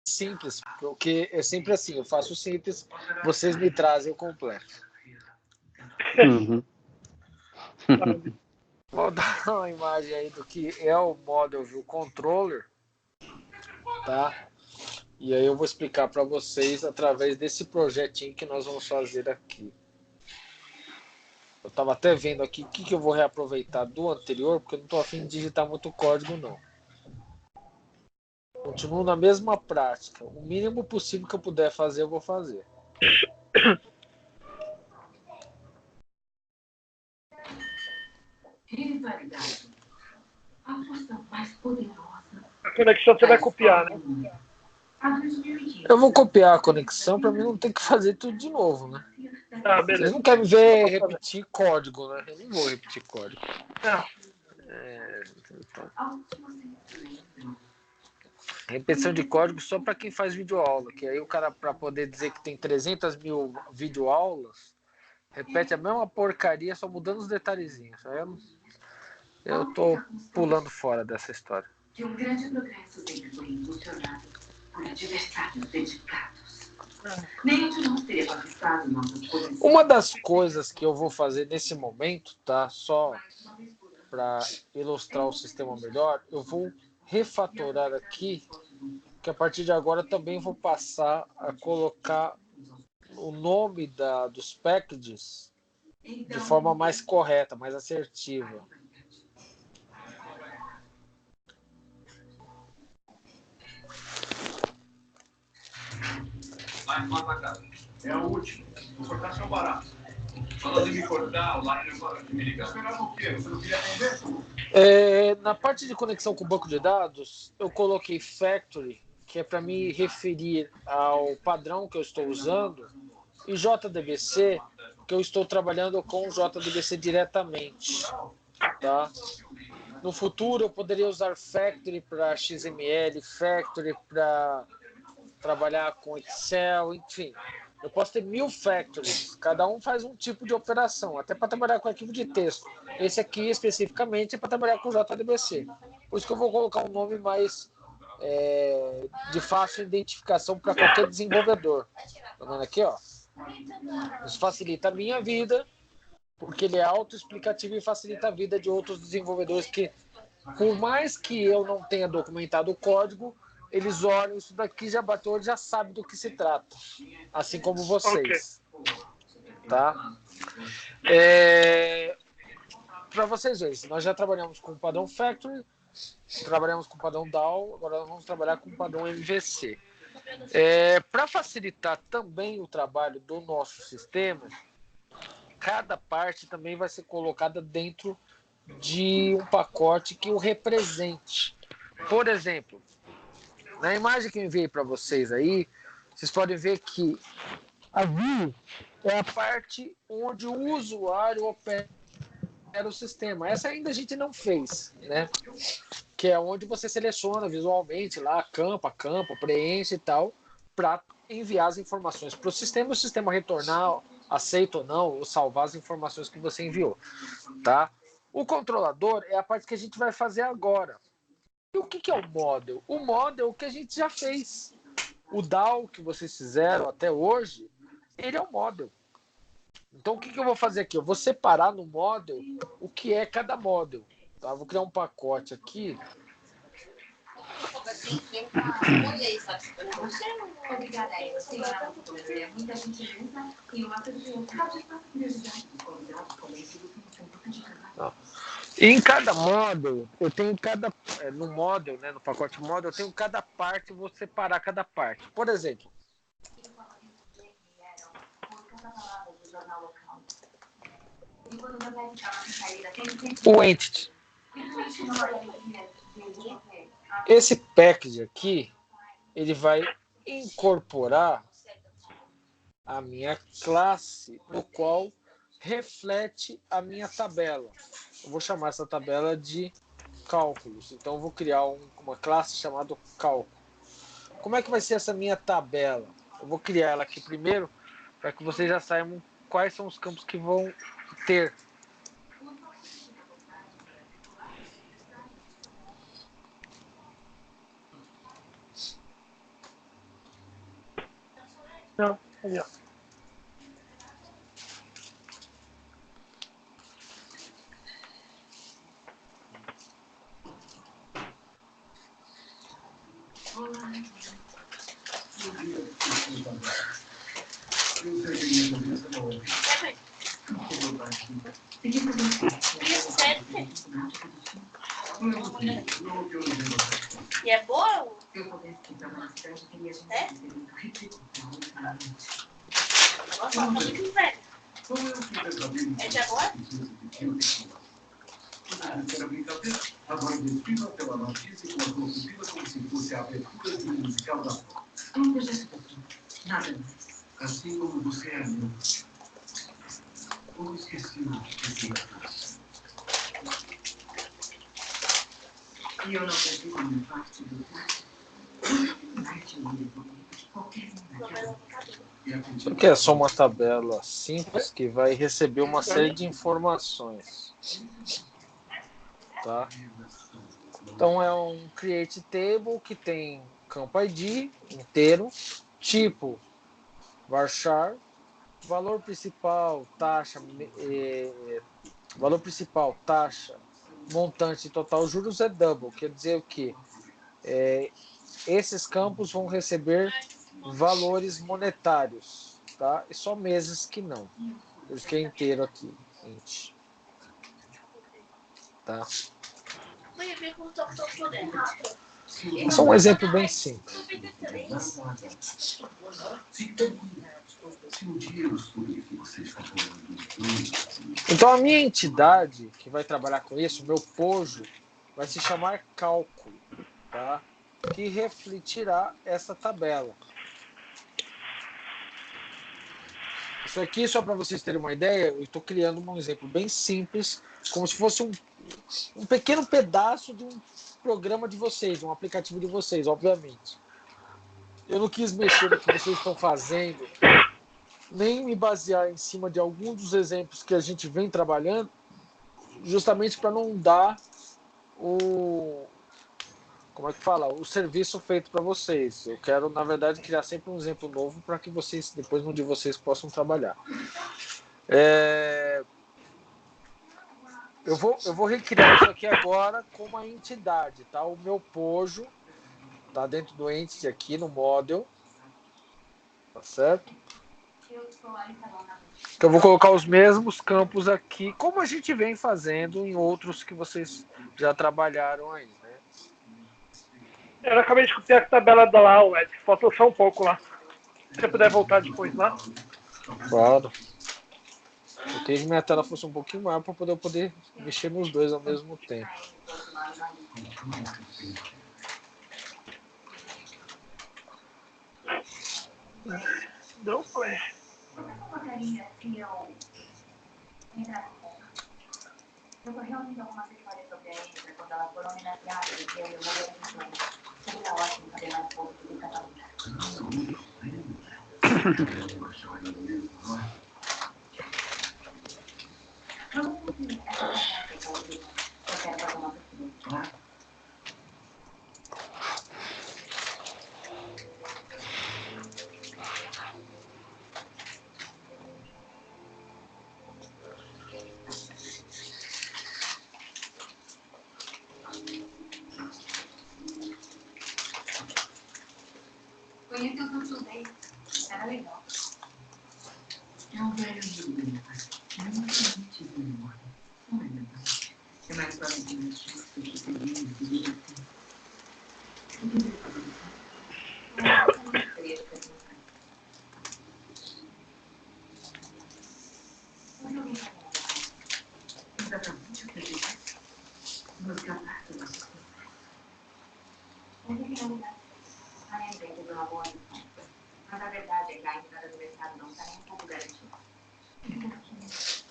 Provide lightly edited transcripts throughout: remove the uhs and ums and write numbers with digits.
simples, porque é sempre assim, eu faço simples, vocês me trazem o completo. Uhum. Vou dar uma imagem aí do que é o Model View Controller, tá? E aí eu vou explicar para vocês através desse projetinho que nós vamos fazer aqui. Eu estava até vendo aqui o que eu vou reaproveitar do anterior, porque eu não estou a fim de digitar muito código, não. Continuo na mesma prática. O mínimo possível que eu puder fazer, eu vou fazer. Rivalidade. A força mais poderosa. A conexão você vai copiar, né? Eu vou copiar a conexão para mim não ter que fazer tudo de novo, né? Ah, Vocês beleza. não querem me ver repetir código, né? Eu não vou repetir código. Não. Então. Repetição de código só para quem faz videoaula, que aí o cara, para poder dizer que tem 300 mil videoaulas, repete a mesma porcaria, só mudando os detalhezinhos. Aí eu tô pulando fora dessa história. Que um grande progresso sempre foi impulsionado por adversários dedicados. Nenhum de nós teria conquistado nossas posições. Uma das coisas que eu vou fazer nesse momento, tá? Só para ilustrar o sistema melhor, eu vou refatorar aqui, que a partir de agora também vou passar a colocar o nome dos packages de forma mais correta, mais assertiva. É a última. Vou cortar seu barato. Falando de me cortar, o Lara me liga. Esperava o quê? Você não queria atender? Na parte de conexão com o banco de dados, eu coloquei Factory, que é para me referir ao padrão que eu estou usando, e JDBC, que eu estou trabalhando com JDBC diretamente. Tá? No futuro, eu poderia usar Factory para XML, Factory para trabalhar com Excel, enfim. Eu posso ter 1000 factories, cada um faz um tipo de operação, até para trabalhar com arquivo de texto. Esse aqui, especificamente, é para trabalhar com JDBC. Por isso que eu vou colocar um nome mais de fácil identificação para qualquer desenvolvedor. Tá vendo aqui, ó? Isso facilita a minha vida, porque ele é autoexplicativo e facilita a vida de outros desenvolvedores que, por mais que eu não tenha documentado o código, eles olham isso daqui, já bateu, já sabe do que se trata. Assim como vocês. Okay. Tá? Para vocês verem, nós já trabalhamos com o padrão Factory, trabalhamos com o padrão DAO, agora nós vamos trabalhar com o padrão MVC. Para facilitar também o trabalho do nosso sistema, cada parte também vai ser colocada dentro de um pacote que o represente. Por exemplo, na imagem que eu enviei para vocês aí, vocês podem ver que a view é a parte onde o usuário opera o sistema. Essa ainda a gente não fez, né? Que é onde você seleciona visualmente lá, campo a campo, preenche e tal, para enviar as informações para o sistema retornar, aceita ou não, ou salvar as informações que você enviou, tá? O controlador é a parte que a gente vai fazer agora. E o que é o model? O model é o que a gente já fez. O DAO que vocês fizeram até hoje, ele é o model. Então, o que eu vou fazer aqui? Eu vou separar no model o que é cada model. Tá? Vou criar um pacote aqui. E em cada model, eu tenho no model, né, no pacote model, eu tenho cada parte, vou separar cada parte. Por exemplo, o entity. Esse package aqui, ele vai incorporar a minha classe, no qual reflete a minha tabela. Eu vou chamar essa tabela de cálculos. Então, eu vou criar uma classe chamada cálculo. Como é que vai ser essa minha tabela? Eu vou criar ela aqui primeiro, para que vocês já saibam quais são os campos que vão ter. Não, aí, ó. E é boa? Nossa, tá muito velha. Essa é boa? Era brincadeira. Agora desfila pela notícia com a sua pupila como se fosse a abertura de um musical da Fox. Nada mais. Assim como você é meu. Ou esqueci o que dizer. E eu não perdi nenhuma parte do trato. Qualquer Novela no cabelo. Isso aqui é só uma tabela simples que vai receber uma série de informações. Tá? Então é um create table que tem campo ID inteiro, tipo varchar, valor principal, taxa, montante total juros é double, quer dizer o que? Esses campos vão receber valores monetários, tá? E só meses que não. Por isso que é inteiro aqui, int. Tá? Mãe, eu vi como tá tudo errado. Esse é um exemplo bem simples. Se um dia eu descobrir que você está falando Então a minha entidade que vai trabalhar com isso, o meu pojo, vai se chamar cálculo, tá? Que refletirá essa tabela. Isso aqui, só para vocês terem uma ideia, eu estou criando um exemplo bem simples, como se fosse um pequeno pedaço de um programa de vocês, um aplicativo de vocês, obviamente. Eu não quis mexer no que vocês estão fazendo, nem me basear em cima de algum dos exemplos que a gente vem trabalhando, justamente para não dar o serviço feito para vocês. Eu quero, na verdade, criar sempre um exemplo novo para que vocês, depois, um de vocês possam trabalhar. Eu vou recriar isso aqui agora com uma entidade, tá? O meu pojo tá dentro do entity aqui no model, tá certo? Então eu vou colocar os mesmos campos aqui, como a gente vem fazendo em outros que vocês já trabalharam aí, né? Eu acabei de copiar a tabela da lá, Ed. Faltou só um pouco lá. Se você puder voltar depois lá. Claro. Eu queria que minha tela fosse um pouquinho maior para poder mexer nos dois ao mesmo tempo. Não foi. Eu tô reunindo algumas histórias sobre a Eva quando ela foi homenageada e que eu morei no plano. Seria ótimo saber mais pouco sobre Catalunha. Vamos continuar essa conversa com o Bruno. Eu quero fazer uma pergunta. Conheci o Tutu dele. Era legal. É um velho menino. Muito sentido, memória. Não é verdade? É mais fácil de mexer do que feliz e divertido. O que você pensa? Eu gostaria de perguntar. Você alguém vai falar? Exatamente o que eu disse. Nos capar do nosso corpo. Mas em realidade, a Eva é uma boa lição. Mas a verdade é que a entrada do mercado não está nem um pouco garantida.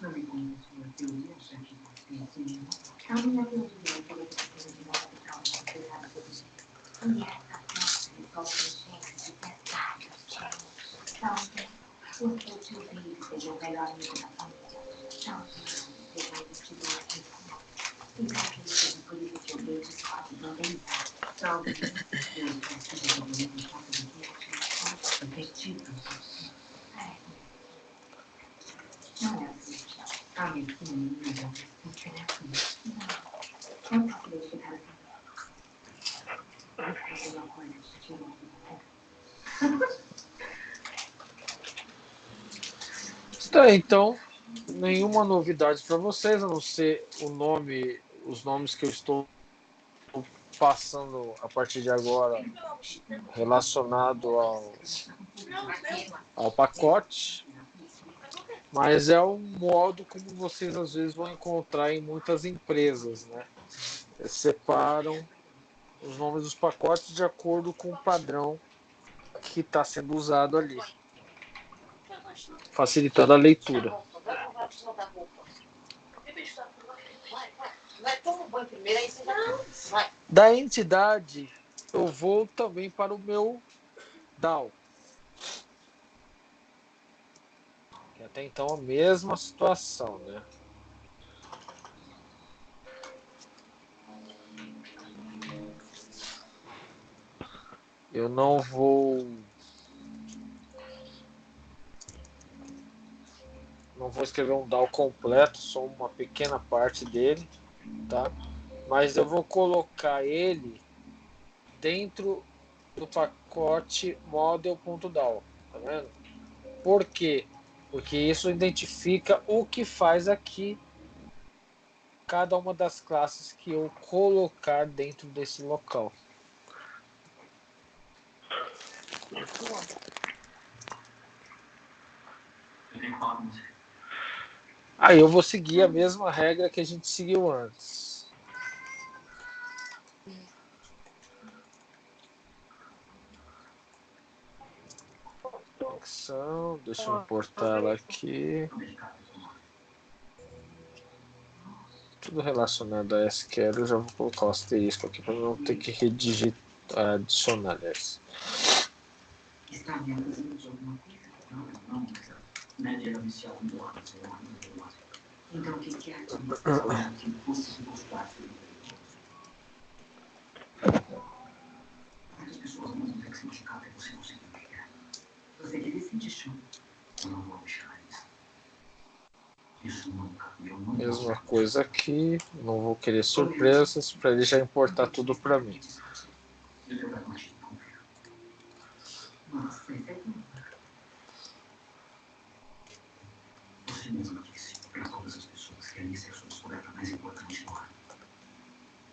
Não me conta sua teoria, já que você é cinema. A minha teoria é que você precisa de uma capital considerada por você. E essa força de consciência de pesados, gente. Talvez o tio Billy seja o melhor amigo da família. Talvez seja um investidor principal. E talvez seja por isso que o Billy discorde do ambiental. Talvez eu esteja fazendo um pouco de que é perdido. 상의 부모님 의견을 불편했군요. 전 바꾸려고 다르다. 그래서 보여줘서 죄송합니다. Tá, então, nenhuma novidade para vocês, a não ser o nome, os nomes que eu estou passando a partir de agora relacionado ao pacote, mas é um modo como vocês às vezes vão encontrar em muitas empresas, né? Eles separam os nomes dos pacotes de acordo com o padrão que está sendo usado ali, facilitando a leitura. Da entidade, eu vou também para o meu DAO. Que até então a mesma situação, né? Eu não vou escrever um DAO completo, só uma pequena parte dele, tá? Mas eu vou colocar ele dentro do pacote model.dal, tá vendo? Por quê? Porque isso identifica o que faz aqui cada uma das classes que eu colocar dentro desse local. Aí eu vou seguir a mesma regra que a gente seguiu antes. Conexão, deixa eu importar ela aqui. Tudo relacionado a SQL, eu já vou colocar o asterisco aqui para não ter que redigir, adicionar essa. Está me acusando de alguma coisa? Não, média era viciado no lado, então o que é aqui? Que impossível gostar. Muitas pessoas não vão ter que se machucar até você conseguir o que quer. Você que decide, chão. Eu não vou deixar isso. Isso nunca. Mesma coisa aqui, não vou querer surpresas para ele já importar tudo para mim. Nossa, isso é bom. Você mesmo disse para todas as pessoas que ali ser sua descoberta mais importante no ar.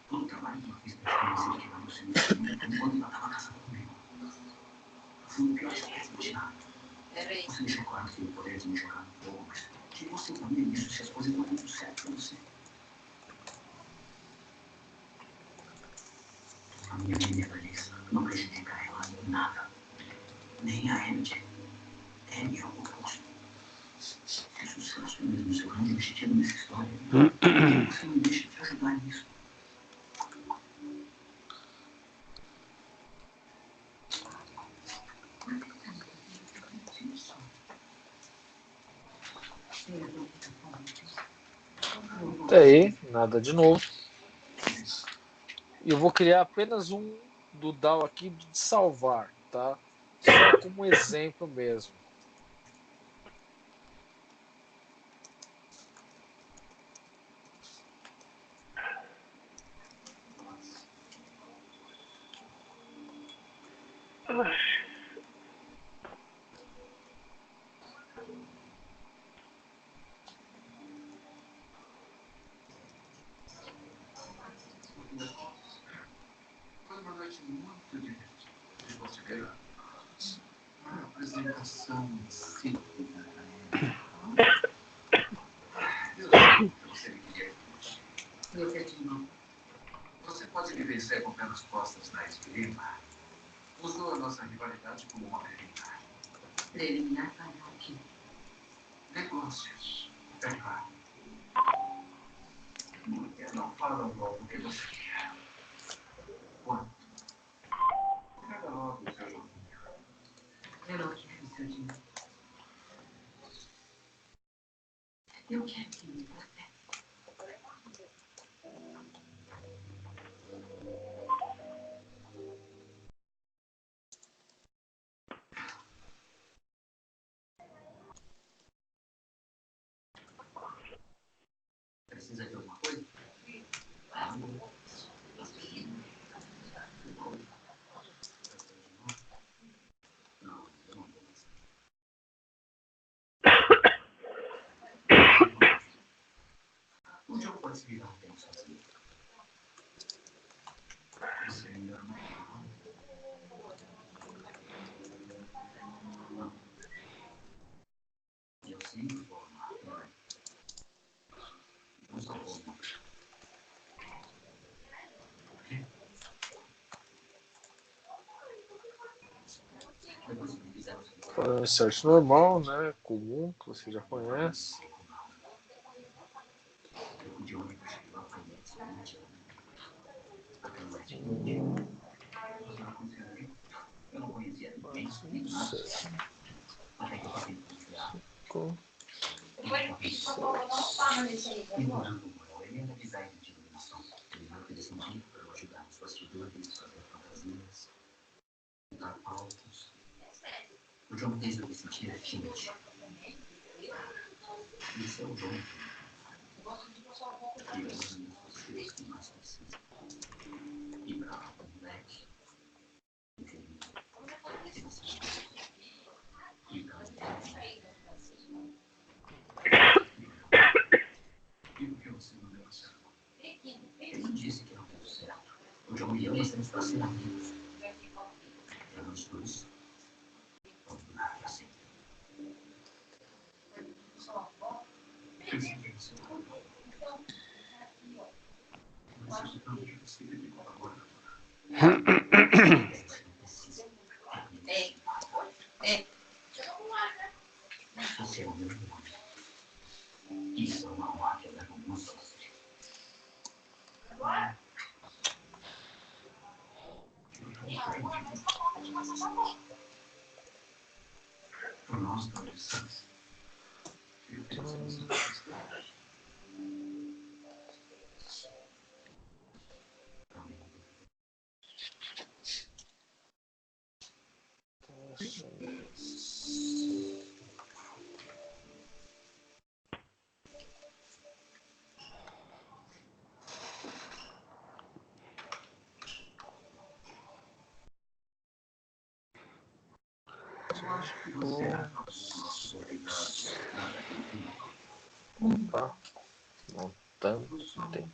Todo o trabalho que eu fiz para convencer que vai você me enquanto ela estava casada comigo. Foi o pior que eu quis imaginar. Você deixou claro que eu poderia me jogar no fogo, mas que você faria isso se as coisas não dão certo para você? A minha primeira lista não prejudica ela em nada. Nem a Emily. É o oposto. Se o sucesso é mesmo seu grande objetivo nessa história, você não deixa de ajudar nisso. Até aí, nada de novo. E eu vou criar apenas um do DAO aqui de salvar, tá? Só como exemplo mesmo. Foi uma noite muito divertida. E você veio? Uma apresentação simples. Eu sei que você me queria. Você pode me vencer com pelas costas na esgrima. Usou a nossa rivalidade como uma preliminar. Preliminar para o quê? Negócios. É claro. Mulher não fala logo o que você quer. Quanto? Pega logo o seu joguinho. Eu não quero o seu dinheiro. Eu quero que você. virar o tempo sozinho. Você ainda não. Eu sempre vou amar. Nunca vou amar. Search normal, né? Comum, que você já conhece. De ônibus lá para o seguinte. Eu não conhecia ninguém, nem nada. Até que eu passei por confiar. Ignorando o moral, ele era designer de iluminação. Ele me ofereceu um livro para eu ajudar nos bastidores, fazer fantasias, montar palcos. O John fez eu me sentir gente. Isso é o John. E eu amo as pessoas que mais precisam. E para um moleque, entendeu? E para um e por que você não deu certo? Ele não disse que não deu certo. O John e eu estamos para ser amigos. Para nós dois, vamos durar para sempre. Eu sempre você não. Mas eu não de você me colabora. Você é o meu irmão. Isso é uma honra que eu levo muito a sério. Por nós dois. Eu tenho Tá montando. Tem.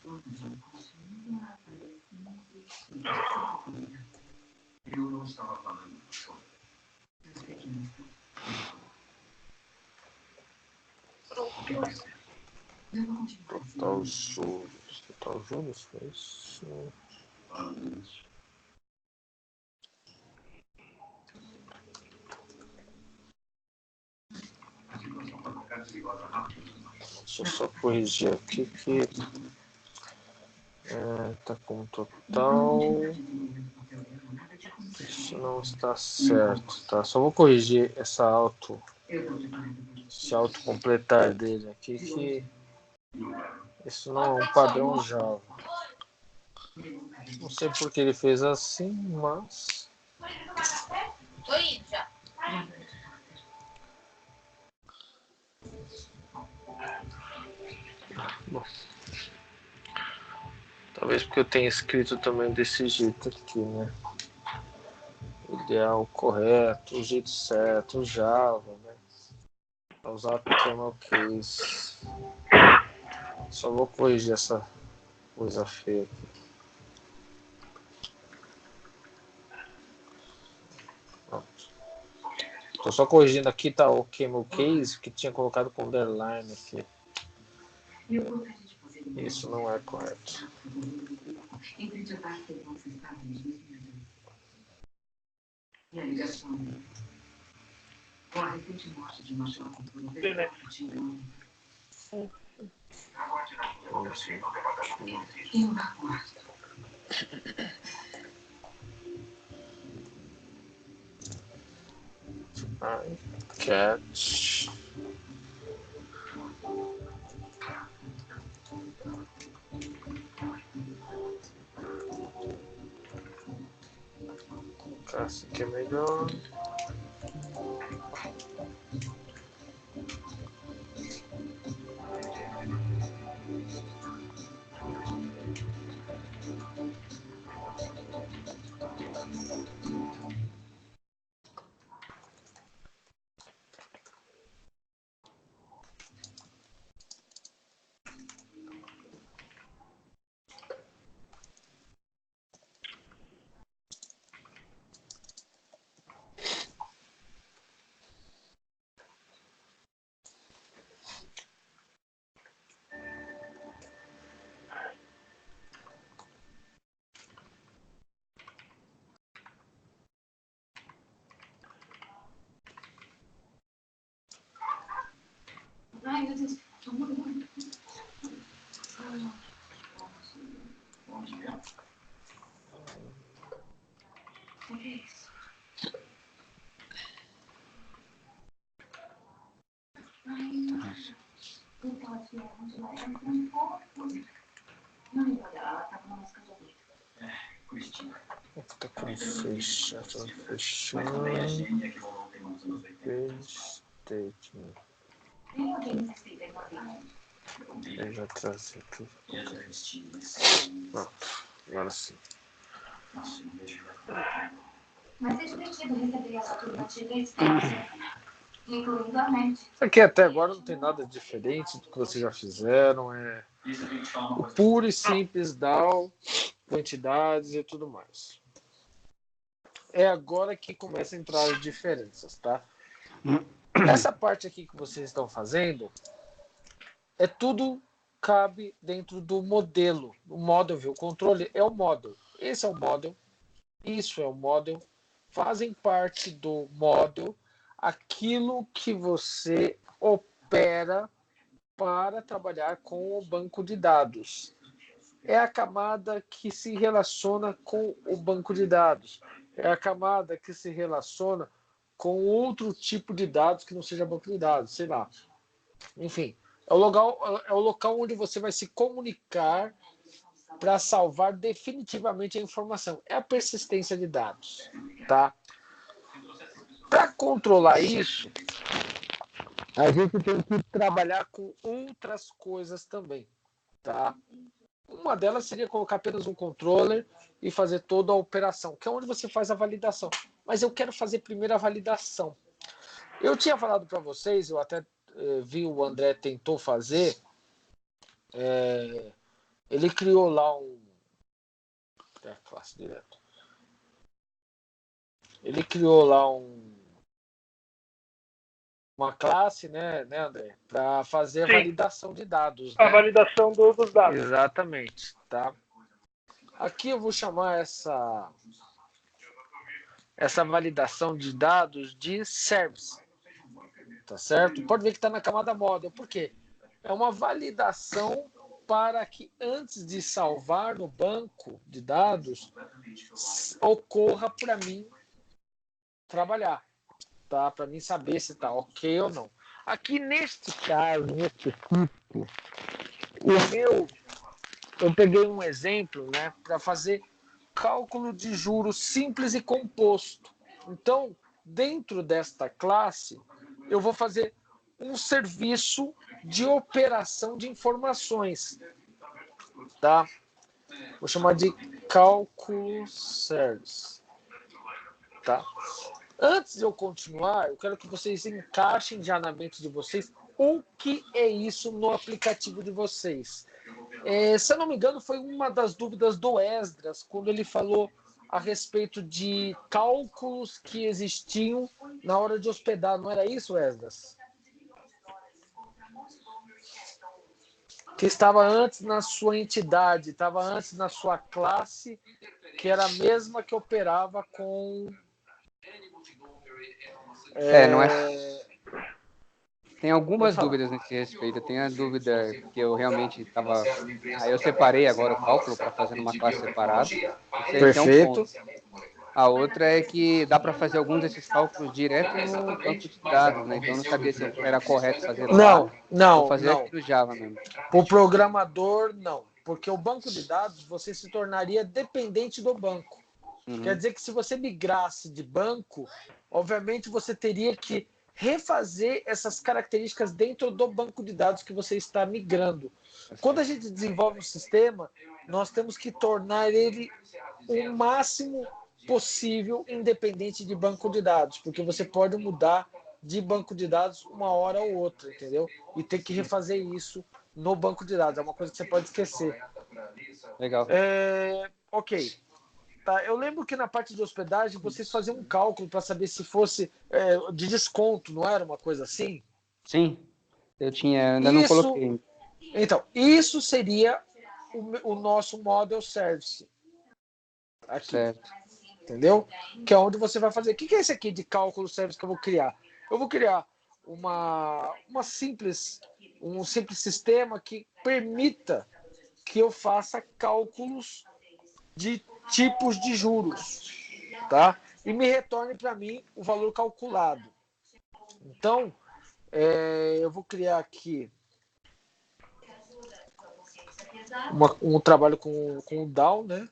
Eu não estava falando do show. Total juros. Total juros foi isso. Deixa eu só corrigir aqui que tá com total. Isso não está certo, tá? Só vou corrigir esse autocompletar dele aqui, que isso não é um padrão Java. Não sei por que ele fez assim, mas Tô indo já. bom, talvez porque eu tenha escrito também desse jeito aqui, né? O ideal correto, o jeito certo, o Java, né? Pra usar camel case. Só vou corrigir essa coisa feia aqui. Pronto. Tô só corrigindo aqui, tá o camel case, que tinha colocado com underline aqui. Isso não é correto. E a ligação com a recente morte de uma jovem por um período. Eu aguardo. Ai, catch. Essa aqui é melhor. Então, a tia um pouco. Não me olha, ela tá com uma máscara de abrigo. Cristina. Tá com fecha, fechou. Statement. Tem alguém que escreve uma vida. Eu já trazer tudo. E essa Cristina. Pronto, agora sim. Mas é divertido receber essa alternativa e experiência, incluindo a mente. Isso aqui até agora não tem nada diferente do que vocês já fizeram. É puro e simples DAO, quantidades e tudo mais. É agora que começa a entrar as diferenças, tá? Essa parte aqui que vocês estão fazendo é tudo cabe dentro do modelo, o model view. O controle é o model. Esse é o model. Isso é o model. Fazem parte do model aquilo que você opera para trabalhar com o banco de dados. É a camada que se relaciona com o banco de dados. É a camada que se relaciona com outro tipo de dados que não seja banco de dados, sei lá. Enfim, é o local onde você vai se comunicar para salvar definitivamente a informação. É a persistência de dados, tá? Para controlar isso, a gente tem que trabalhar com outras coisas também, tá? Uma delas seria colocar apenas um controller e fazer toda a operação, que é onde você faz a validação. Mas eu quero fazer primeiro a validação. Eu tinha falado para vocês, eu até vi o André tentou fazer, ele criou lá a classe direto. Ele criou lá uma classe, né, André, para fazer a validação de dados. A né? validação dos dados. Exatamente, tá? Aqui eu vou chamar essa validação de dados de service, tá certo? Pode ver que está na camada model, por quê? É uma validação para que antes de salvar no banco de dados ocorra para mim trabalhar, tá? Para mim saber se está ok ou não. Aqui neste caso, neste tipo, eu peguei um exemplo, né, para fazer cálculo de juros simples e composto. Então, dentro desta classe, eu vou fazer um serviço de operação de informações, tá? Vou chamar de cálculo service, tá? Antes de eu continuar, eu quero que vocês encaixem já na mente de vocês o que é isso no aplicativo de vocês. Se eu não me engano, foi uma das dúvidas do Esdras, quando ele falou a respeito de cálculos que existiam na hora de hospedar. Não era isso, Esdras? Que estava antes na sua entidade, estava antes na sua classe, que era a mesma que operava com... Não é... Tem algumas dúvidas nesse respeito. Tem a dúvida que eu realmente estava... Aí eu separei agora o cálculo para fazer numa classe separada. Perfeito. A outra é que dá para fazer alguns desses cálculos direto no banco de dados, né? Então eu não sabia se era correto fazer lá ou fazer aqui no Java mesmo. O programador, não. Porque o banco de dados, você se tornaria dependente do banco. Quer dizer que se você migrasse de banco, obviamente você teria que refazer essas características dentro do banco de dados que você está migrando. Quando a gente desenvolve um sistema, nós temos que tornar ele o máximo possível independente de banco de dados, porque você pode mudar de banco de dados uma hora ou outra, entendeu? E ter que refazer isso no banco de dados. É uma coisa que você pode esquecer. Legal. Ok. Tá, eu lembro que na parte de hospedagem vocês faziam um cálculo para saber se fosse de desconto, não era uma coisa assim? Sim, eu tinha, ainda não coloquei. Então, isso seria o nosso model service. Aqui. Certo. Entendeu? Que é onde você vai fazer. O que é esse aqui de cálculo service que eu vou criar? Eu vou criar um simples sistema que permita que eu faça cálculos de tipos de juros, tá? E me retorne para mim o valor calculado. Então, eu vou criar aqui um trabalho com o DAO, né?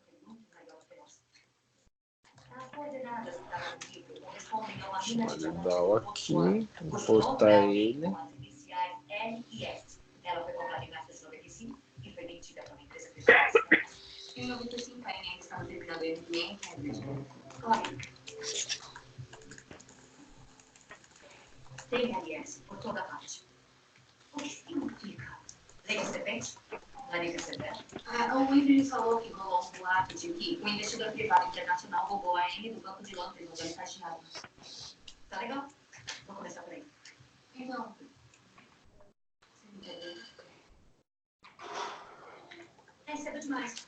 Chamar de DAO aqui, importar ele. Ela foi comprada em março de 95 e foi vendida para uma empresa privada. Em 95, a ENM estava terminando o MBA em Cambridge. Claro. Tem aliás por toda parte. O que significa? Liga serpente? Não é liga serpente? O Ibrahim falou que rolou um boato de que um investidor privado internacional roubou a ENM do banco de Londres no ano estagiário. Tá legal? Vou começar por aí. Então... É cedo demais.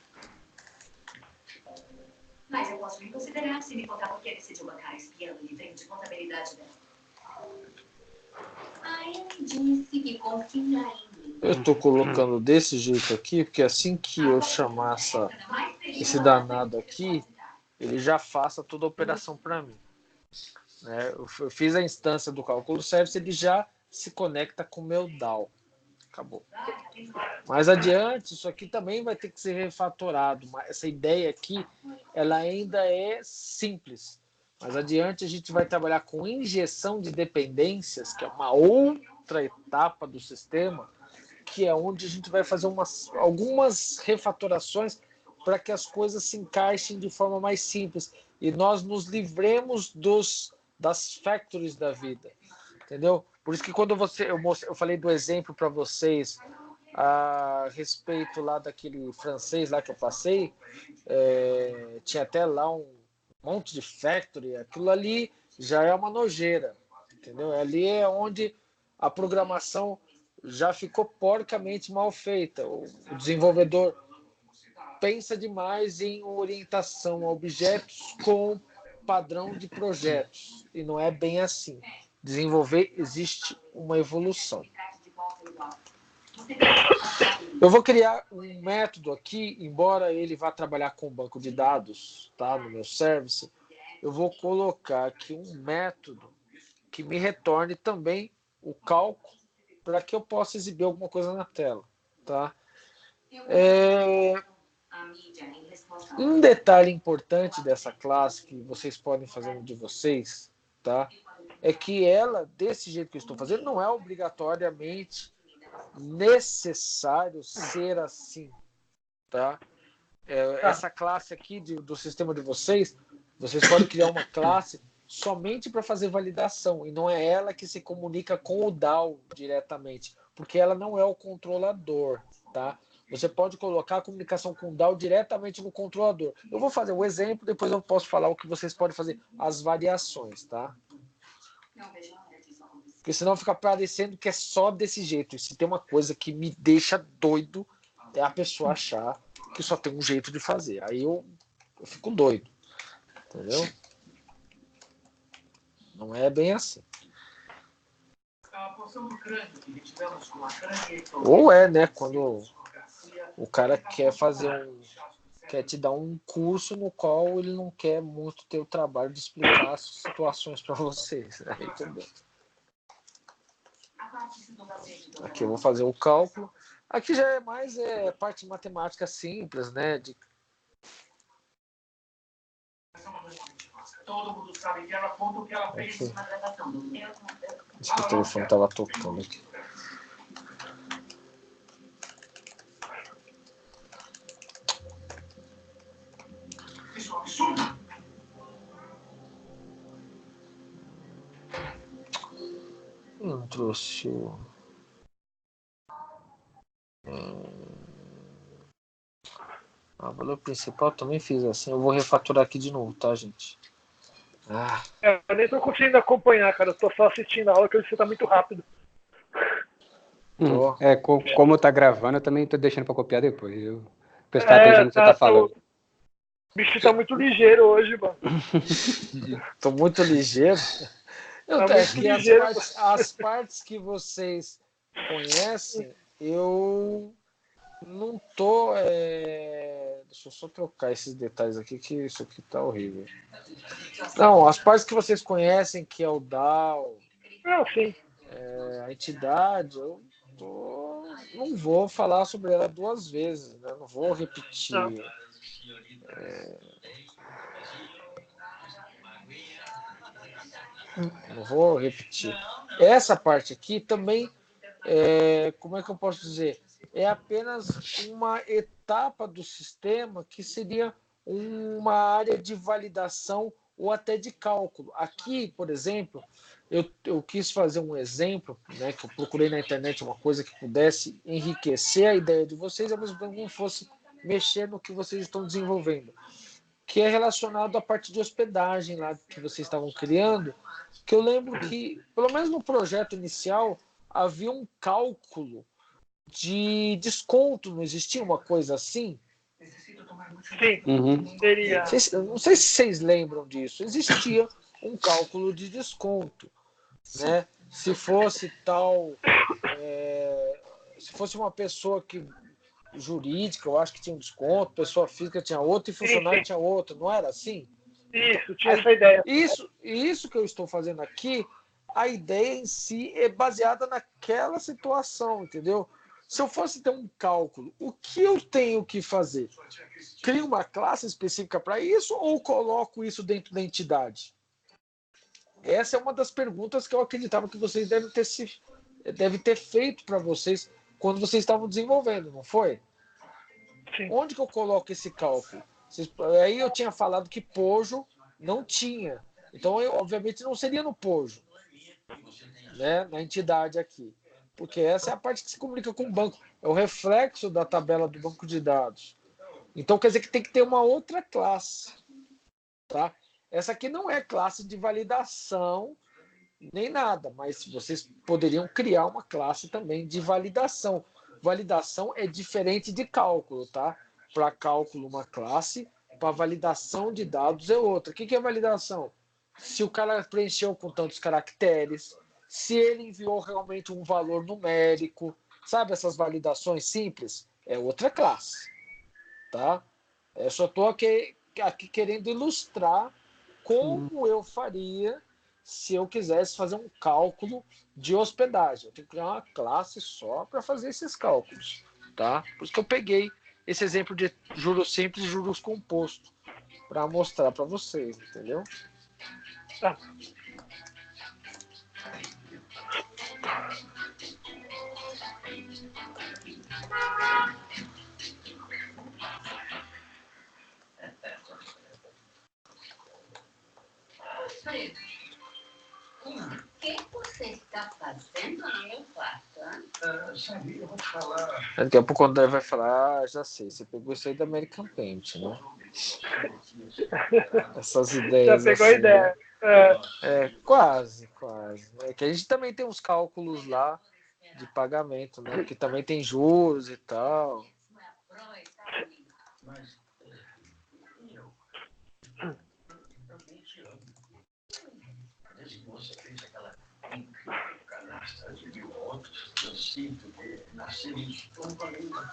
Mas eu posso me considerar se me contar por que decidiu bancar a espiã no livrinho de contabilidade dela. Aí disse que confia em mim. Eu tô colocando desse jeito aqui, porque assim que eu chamar esse danado aqui, ele já faça toda a operação para mim. Né? Eu fiz a instância do cálculo service, ele já se conecta com o meu DAO. Acabou. Mais adiante, isso aqui também vai ter que ser refatorado. Essa ideia aqui, ela ainda é simples. Mais adiante, a gente vai trabalhar com injeção de dependências, que é uma outra etapa do sistema, que é onde a gente vai fazer algumas refatorações para que as coisas se encaixem de forma mais simples e nós nos livremos das factories da vida. Entendeu? Por isso que quando eu falei do exemplo para vocês a respeito lá daquele francês lá que eu passei, tinha até lá um monte de factory, aquilo ali já é uma nojeira, entendeu? Ali é onde a programação já ficou porcamente mal feita. O desenvolvedor pensa demais em orientação a objetos com padrão de projetos, e não é bem assim. Desenvolver existe uma evolução. Eu vou criar um método aqui, embora ele vá trabalhar com banco de dados, tá, no meu service, eu vou colocar aqui um método que me retorne também o cálculo para que eu possa exibir alguma coisa na tela, tá? Um detalhe importante dessa classe que vocês podem fazer no de vocês, tá? É que ela, desse jeito que eu estou fazendo, não é obrigatoriamente necessário ser assim, tá? Essa classe aqui do sistema de vocês podem criar uma classe somente para fazer validação, e não é ela que se comunica com o DAO diretamente, porque ela não é o controlador, tá? Você pode colocar a comunicação com o DAO diretamente no controlador. Eu vou fazer um exemplo, depois eu posso falar o que vocês podem fazer, as variações, tá? Porque senão fica parecendo que é só desse jeito. E se tem uma coisa que me deixa doido, é a pessoa achar que só tem um jeito de fazer. Aí eu fico doido. Entendeu? Não é bem assim. Ou é, né? Quando o cara quer quer te dar um curso no qual ele não quer muito ter o trabalho de explicar as situações para vocês. Aí tudo bem. Aqui eu vou fazer o cálculo. Aqui já é mais parte de matemática simples, né? Todo mundo sabe que ela conta o que ela fez Aqui. na gravação. Acho que o telefone estava tocando aqui. Isso é um absurdo. Não trouxe o... valor principal também fiz assim. Eu vou refaturar aqui de novo, tá, gente? Eu nem tô conseguindo acompanhar, cara. Eu tô só assistindo a aula que você tá muito rápido. Como tá gravando, eu também tô deixando pra copiar depois. Eu prestar atenção no que você tá falando. O bicho tá muito ligeiro hoje, mano. Tô muito ligeiro. As partes que vocês conhecem, eu não tô... Deixa eu só trocar esses detalhes aqui, que isso aqui tá horrível. Não, as partes que vocês conhecem, que é o DAO, Sim. a entidade, eu tô não vou falar sobre ela duas vezes, né? Não vou repetir. Não. Não vou repetir. Essa parte aqui também, como é que eu posso dizer? É apenas uma etapa do sistema que seria uma área de validação ou até de cálculo. Aqui, por exemplo, eu quis fazer um exemplo, né, que eu procurei na internet uma coisa que pudesse enriquecer a ideia de vocês, ao mesmo tempo que não fosse mexer no que vocês estão desenvolvendo, que é relacionado à parte de hospedagem lá que vocês estavam criando, que eu lembro que, pelo menos no projeto inicial, havia um cálculo de desconto, não existia uma coisa assim? Sim, Uhum. seria. Não sei se vocês lembram disso. Existia um cálculo de desconto, né? Se fosse tal, se fosse uma pessoa jurídica, eu acho que tinha um desconto, pessoa física tinha outro e funcionário Sim. tinha outro, não era assim? Isso, tinha essa ideia. Isso que eu estou fazendo aqui, a ideia em si é baseada naquela situação, entendeu? Se eu fosse ter um cálculo, o que eu tenho que fazer? Crio uma classe específica para isso ou coloco isso dentro da entidade? Essa é uma das perguntas que eu acreditava que vocês devem ter feito para vocês quando vocês estavam desenvolvendo, não foi? Sim. Onde que eu coloco esse cálculo? Aí eu tinha falado que Pojo não tinha. Então, obviamente, não seria no Pojo, né? Na entidade aqui. Porque essa é a parte que se comunica com o banco. É o reflexo da tabela do banco de dados. Então, quer dizer que tem que ter uma outra classe. Tá? Essa aqui não é classe de validação nem nada, mas vocês poderiam criar uma classe também de validação. Validação é diferente de cálculo, tá? Para cálculo, uma classe, para validação de dados é outra. O que é validação? Se o cara preencheu com tantos caracteres, se ele enviou realmente um valor numérico, sabe essas validações simples? É outra classe, tá? Eu só estou aqui querendo ilustrar como eu faria se eu quisesse fazer um cálculo de hospedagem. Eu tenho que criar uma classe só para fazer esses cálculos, tá? Por isso que eu peguei esse exemplo de juros simples e juros compostos para mostrar para vocês, entendeu? Tá. Fredo, o que você está fazendo no meu quarto, hein? Sabe, eu vou te falar. Daqui a pouco o André vai falar, já sei, você pegou isso aí da American Paint, né? Essas ideias Já pegou assim, a ideia. quase. É que a gente também tem uns cálculos lá de pagamento, né? Que também tem juros e tal. Mas eu também te amo. Desde que você fez aquela incrível canastra de 1000 pontos, eu sinto que nascemos com família.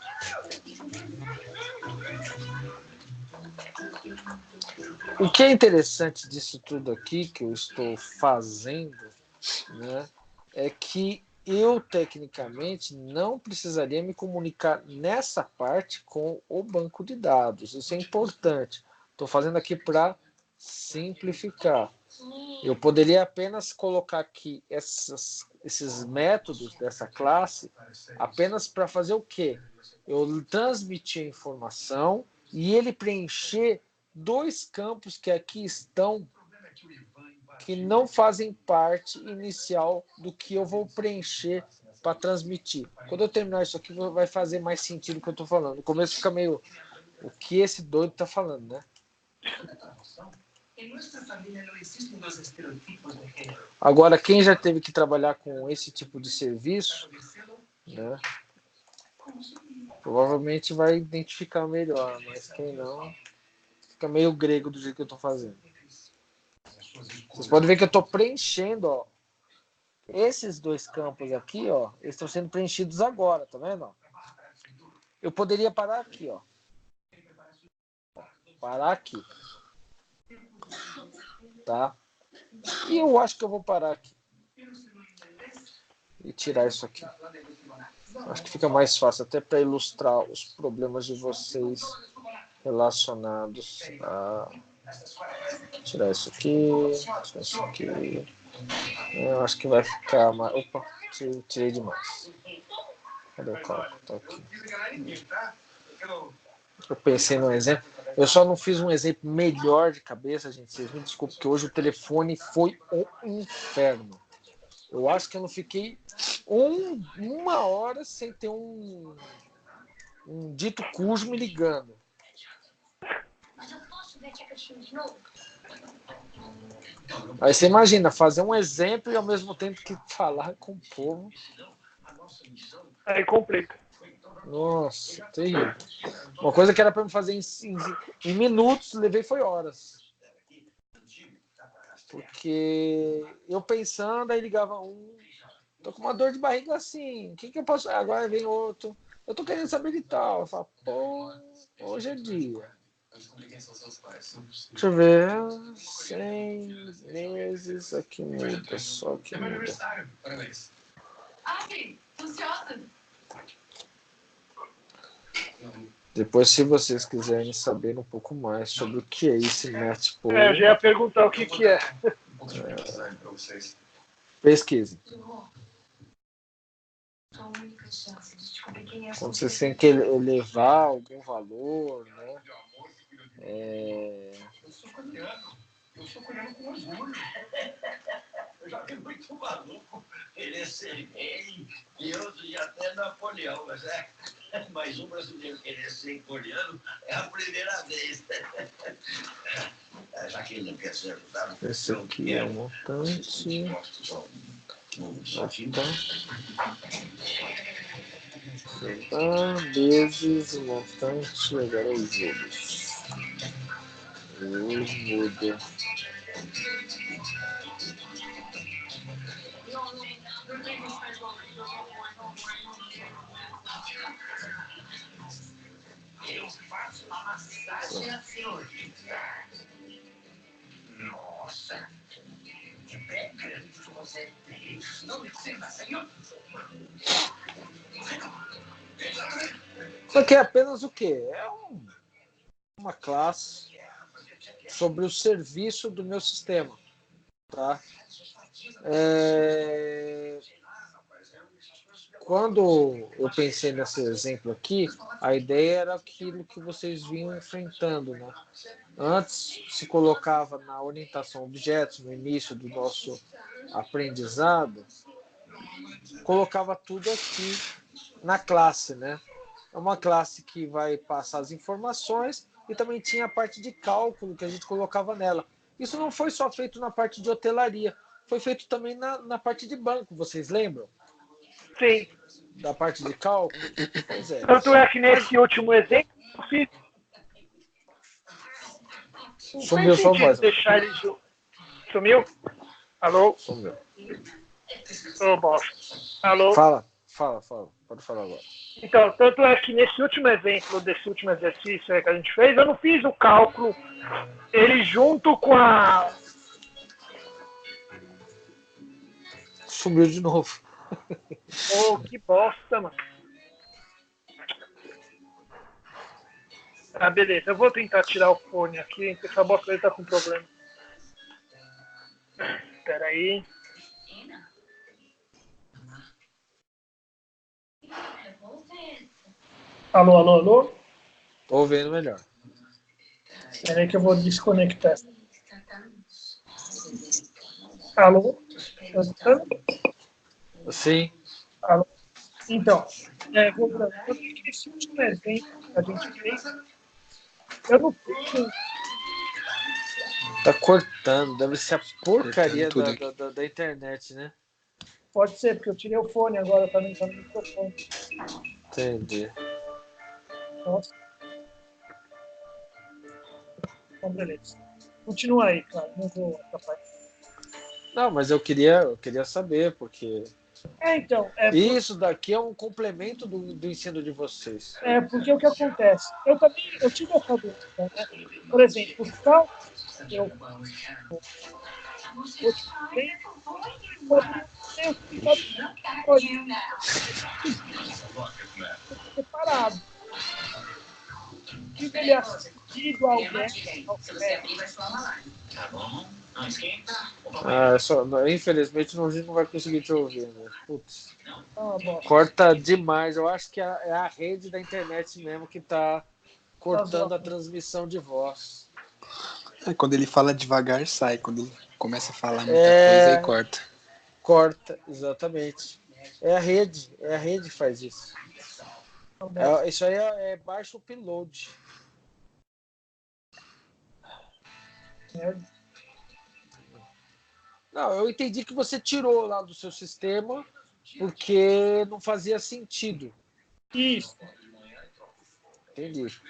O que é interessante disso tudo aqui que eu estou fazendo, né, é que eu, tecnicamente, não precisaria me comunicar nessa parte com o banco de dados. Isso é importante. Estou fazendo aqui para simplificar. Eu poderia apenas colocar aqui esses métodos dessa classe apenas para fazer o quê? Eu transmitir a informação e ele preencher dois campos que aqui estão que não fazem parte inicial do que eu vou preencher para transmitir. Quando eu terminar isso aqui, vai fazer mais sentido o que eu estou falando. No começo fica meio o que esse doido está falando, né? Agora, quem já teve que trabalhar com esse tipo de serviço, né, provavelmente vai identificar melhor, mas quem não, fica meio grego do jeito que eu estou fazendo. Vocês podem ver que eu estou preenchendo, ó. Esses dois campos aqui, ó, eles estão sendo preenchidos agora, tá vendo? Eu poderia parar aqui, ó. Parar aqui. Tá? E eu acho que eu vou parar aqui. e tirar isso aqui. Acho que fica mais fácil, até para ilustrar os problemas de vocês relacionados a... Tirar isso aqui, tirar isso aqui. Eu acho que vai ficar mais... Opa, tirei demais. Cadê o cálculo? Tá aqui. Eu pensei num exemplo. Eu só não fiz um exemplo melhor de cabeça, gente. Vocês me desculpem, porque hoje o telefone foi um inferno. Eu acho que eu não fiquei uma hora sem ter um dito cujo me ligando. Mas eu posso ver Checker de novo? Aí você imagina, fazer um exemplo e ao mesmo tempo que falar com o povo. Aí complica. Nossa, terrível. Uma coisa que era para me fazer em minutos, levei foi horas. Porque eu pensando, aí ligava um, tô com uma dor de barriga assim, o que eu posso... Agora vem outro, eu tô querendo saber de tal. Eu falo, pô, hoje é dia. Deixa eu ver, 6 meses, aqui muda, só que muda. Ai, ansiosa. Depois, se vocês quiserem saber um pouco mais sobre o que é esse Matchpool, Eu já ia perguntar o que é. pesquise. Sua única chance de descobrir quem é Quando vocês têm que elevar algum valor, né? Eu sou coreano com orgulho. Eu já vi muito maluco querer ser rei e outros e até Napoleão, mas mais um brasileiro querer ser coreano é a primeira vez. Já que ele não quer ser ajudado, Esse aqui é um montante. Vezes montante, agora os juros. Muda. Eu faço uma massagem à senhorita. Nossa, que pé grande você tem. Não me sirva, senhor. Isso aqui é apenas o quê? É uma classe sobre o serviço do meu sistema. Tá? Quando eu pensei nesse exemplo aqui, a ideia era aquilo que vocês vinham enfrentando, né? Antes se colocava na orientação a objetos, no início do nosso aprendizado, colocava tudo aqui na classe, né? É uma classe que vai passar as informações e também tinha a parte de cálculo que a gente colocava nela. Isso não foi só feito na parte de hotelaria, foi feito também na parte de banco, vocês lembram? Sim. Da parte de cálculo? Pois é. Tanto é que nesse último exemplo, eu fiz. Sumiu sua voz. Deixar ele Sumiu? Alô? Sumiu. Ô, bosta. Alô? Fala. Pode falar agora. Então, tanto é que nesse último exemplo, desse último exercício que a gente fez, eu não fiz o cálculo, ele junto com a... Sumiu de novo. Oh, que bosta, mano. Ah, beleza. Eu vou tentar tirar o fone aqui, porque essa bosta aí tá com problema. Espera aí. Alô? Tô ouvindo melhor. Espera aí que eu vou desconectar. Alô? Tá escutando? Sim. Alô? Então, voltando. Eu vi que esse último exemplo que a gente fez, eu não fiz. Tá cortando, deve ser a porcaria da internet, né? Pode ser, porque eu tirei o fone agora, tá no microfone. Entendi. Nossa. Então, beleza. Continua aí, cara. Não vou atrapalhar. Não, mas eu queria saber, porque... Então... Isso daqui é um complemento do ensino de vocês. Porque o que acontece? Eu tive essa dúvida, né? Por exemplo, o cálculo eu tenho separado. Se ele assistido alguém, infelizmente a gente não vai conseguir te ouvir, né? Putz. Corta demais. Eu acho que é a rede da internet mesmo que tá cortando a transmissão de voz. Quando ele fala devagar, sai. Quando ele começa a falar muita coisa, aí corta. Corta, exatamente. É a rede que faz isso. Isso aí é baixo upload. Não, eu entendi que você tirou lá do seu sistema porque não fazia sentido. Isso. Entendi.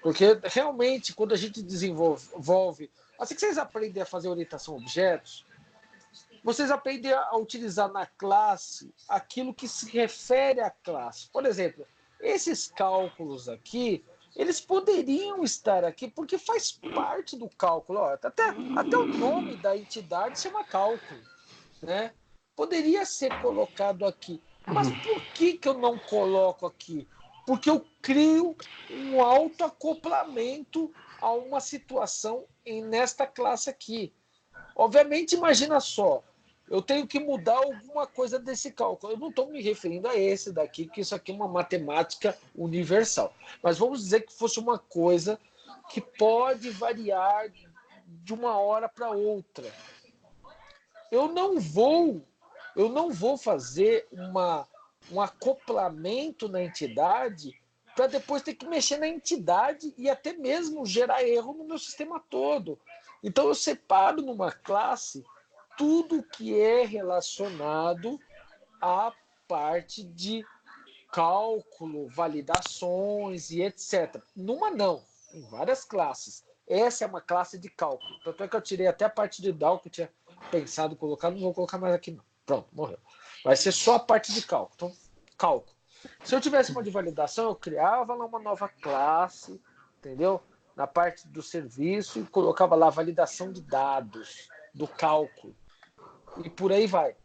Porque realmente, quando a gente desenvolve. Assim que vocês aprendem a fazer orientação a objetos, vocês aprendem a utilizar na classe aquilo que se refere à classe. Por exemplo, esses cálculos aqui, eles poderiam estar aqui porque faz parte do cálculo. Ó, até o nome da entidade chama cálculo, né? Poderia ser colocado aqui. Mas por que eu não coloco aqui? Porque eu crio um autoacoplamento a uma situação nesta classe aqui. Obviamente, imagina só, eu tenho que mudar alguma coisa desse cálculo. Eu não estou me referindo a esse daqui, que isso aqui é uma matemática universal. Mas vamos dizer que fosse uma coisa que pode variar de uma hora para outra. Eu não vou fazer um acoplamento na entidade para depois ter que mexer na entidade e até mesmo gerar erro no meu sistema todo. Então eu separo numa classe tudo que é relacionado à parte de cálculo, validações e etc. Numa não, em várias classes. Essa é uma classe de cálculo. Tanto é que eu tirei até a parte de DAO que eu tinha pensado em colocar, não vou colocar mais aqui não. Pronto, morreu. Vai ser só a parte de cálculo. Então, cálculo. Se eu tivesse uma de validação, eu criava lá uma nova classe, entendeu? Na parte do serviço e colocava lá validação de dados, do cálculo. E por aí vai.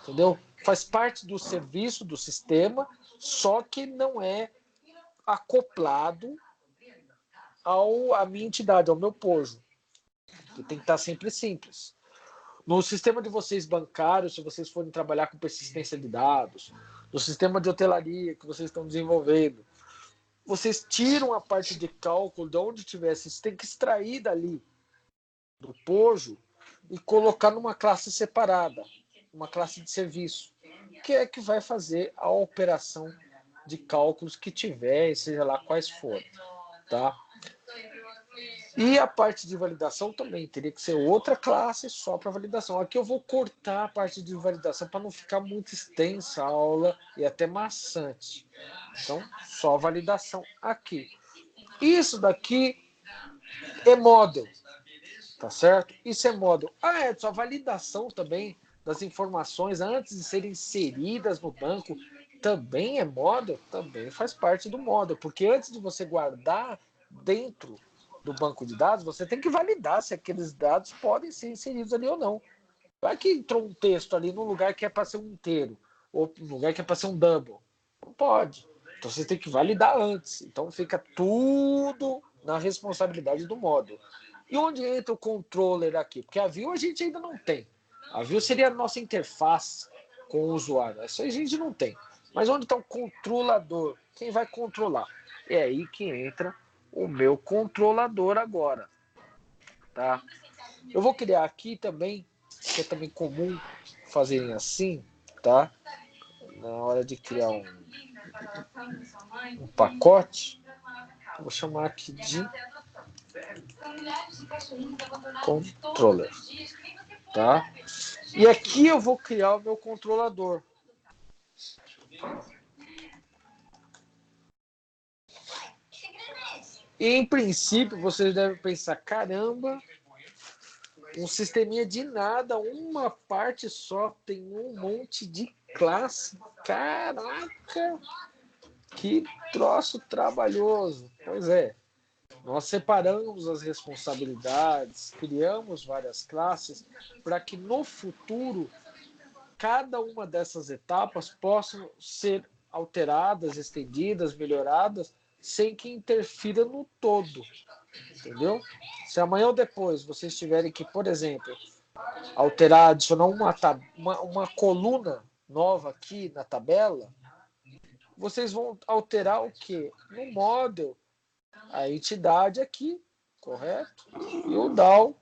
Entendeu? Faz parte do serviço, do sistema, só que não é acoplado à minha entidade, ao meu pojo. Que tem que estar sempre simples. No sistema de vocês bancários, se vocês forem trabalhar com persistência de dados, no sistema de hotelaria que vocês estão desenvolvendo, vocês tiram a parte de cálculo de onde tiver, vocês têm que extrair dali, do pojo, e colocar numa classe separada, uma classe de serviço, que é que vai fazer a operação de cálculos que tiver, seja lá quais forem, tá? E a parte de validação também teria que ser outra classe só para validação. Aqui eu vou cortar a parte de validação para não ficar muito extensa a aula e até maçante. Então, só validação aqui. Isso daqui é model, tá certo? Isso é model. Edson, a validação também das informações antes de serem inseridas no banco também é model? Também faz parte do model, porque antes de você guardar dentro do banco de dados, você tem que validar se aqueles dados podem ser inseridos ali ou não. Vai que entrou um texto ali num lugar que é para ser um inteiro, ou num lugar que é para ser um double. Não pode. Então você tem que validar antes. Então fica tudo na responsabilidade do módulo. E onde entra o controller aqui? Porque a view a gente ainda não tem. A view seria a nossa interface com o usuário. Isso a gente não tem. Mas onde está o controlador? Quem vai controlar? É aí que entra o meu controlador agora, tá? Eu vou criar aqui também, que é também comum fazerem assim, tá? Na hora de criar um pacote, eu vou chamar aqui de controller, tá? E aqui eu vou criar o meu controlador. E, em princípio, vocês devem pensar, caramba, um sisteminha de nada, uma parte só, tem um monte de classe. Caraca, que troço trabalhoso. Pois é, nós separamos as responsabilidades, criamos várias classes para que no futuro cada uma dessas etapas possam ser alteradas, estendidas, melhoradas, sem que interfira no todo, entendeu? Se amanhã ou depois vocês tiverem que, por exemplo, alterar, adicionar uma coluna nova aqui na tabela, vocês vão alterar o quê? No model, a entidade aqui, correto? E o DAO,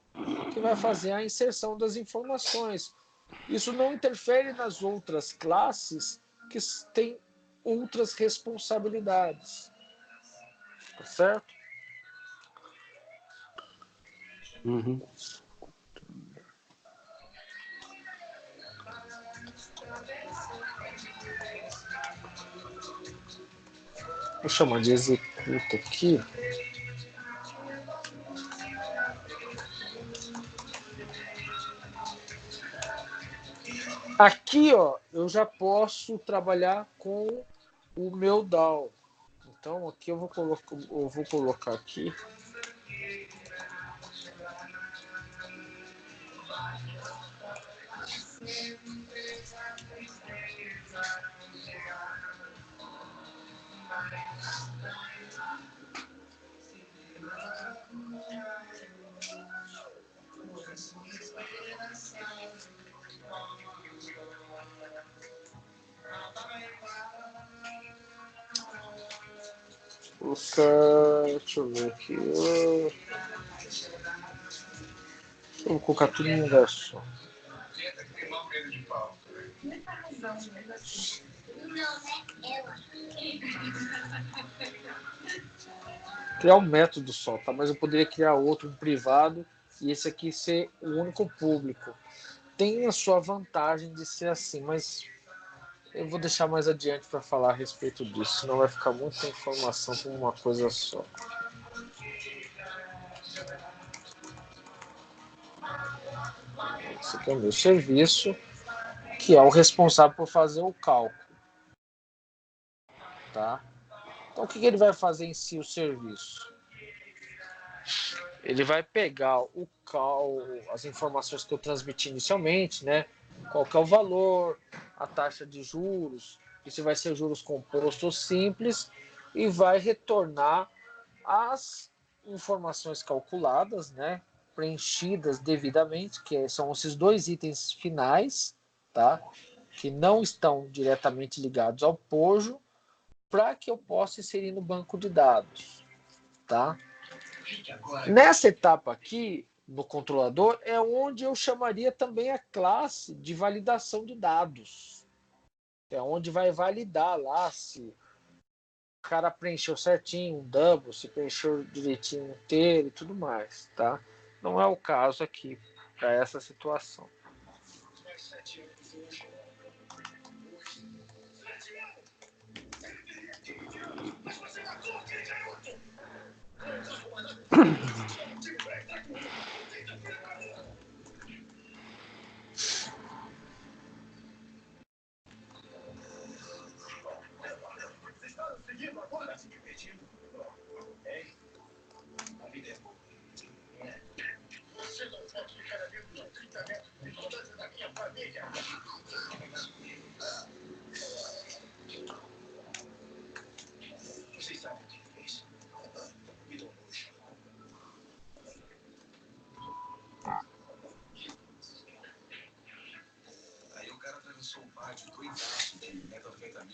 que vai fazer a inserção das informações. Isso não interfere nas outras classes que têm outras responsabilidades. Tá certo? Uhum. Vou chamar de executa aqui. Aqui, ó, eu já posso trabalhar com o meu DAO. Então, aqui eu vou colocar aqui. Deixa eu ver aqui. Eu vou colocar tudo em um lugar só. Criar um método só, tá? Mas eu poderia criar outro, um privado, e esse aqui ser o único público. Tem a sua vantagem de ser assim, mas eu vou deixar mais adiante para falar a respeito disso, senão vai ficar muita informação com uma coisa só. Esse aqui é o meu serviço, que é o responsável por fazer o cálculo. Tá? Então, o que ele vai fazer em si, o serviço? Ele vai pegar as informações que eu transmiti inicialmente, né? Qual que é o valor, a taxa de juros, e se vai ser juros composto ou simples, e vai retornar as informações calculadas, né? Preenchidas devidamente, que são esses dois itens finais, tá? Que não estão diretamente ligados ao POJO, para que eu possa inserir no banco de dados, tá? Nessa etapa aqui, no controlador, é onde eu chamaria também a classe de validação de dados. É onde vai validar lá se o cara preencheu certinho um double, se preencheu direitinho um inteiro e tudo mais, tá? Não é o caso aqui para essa situação.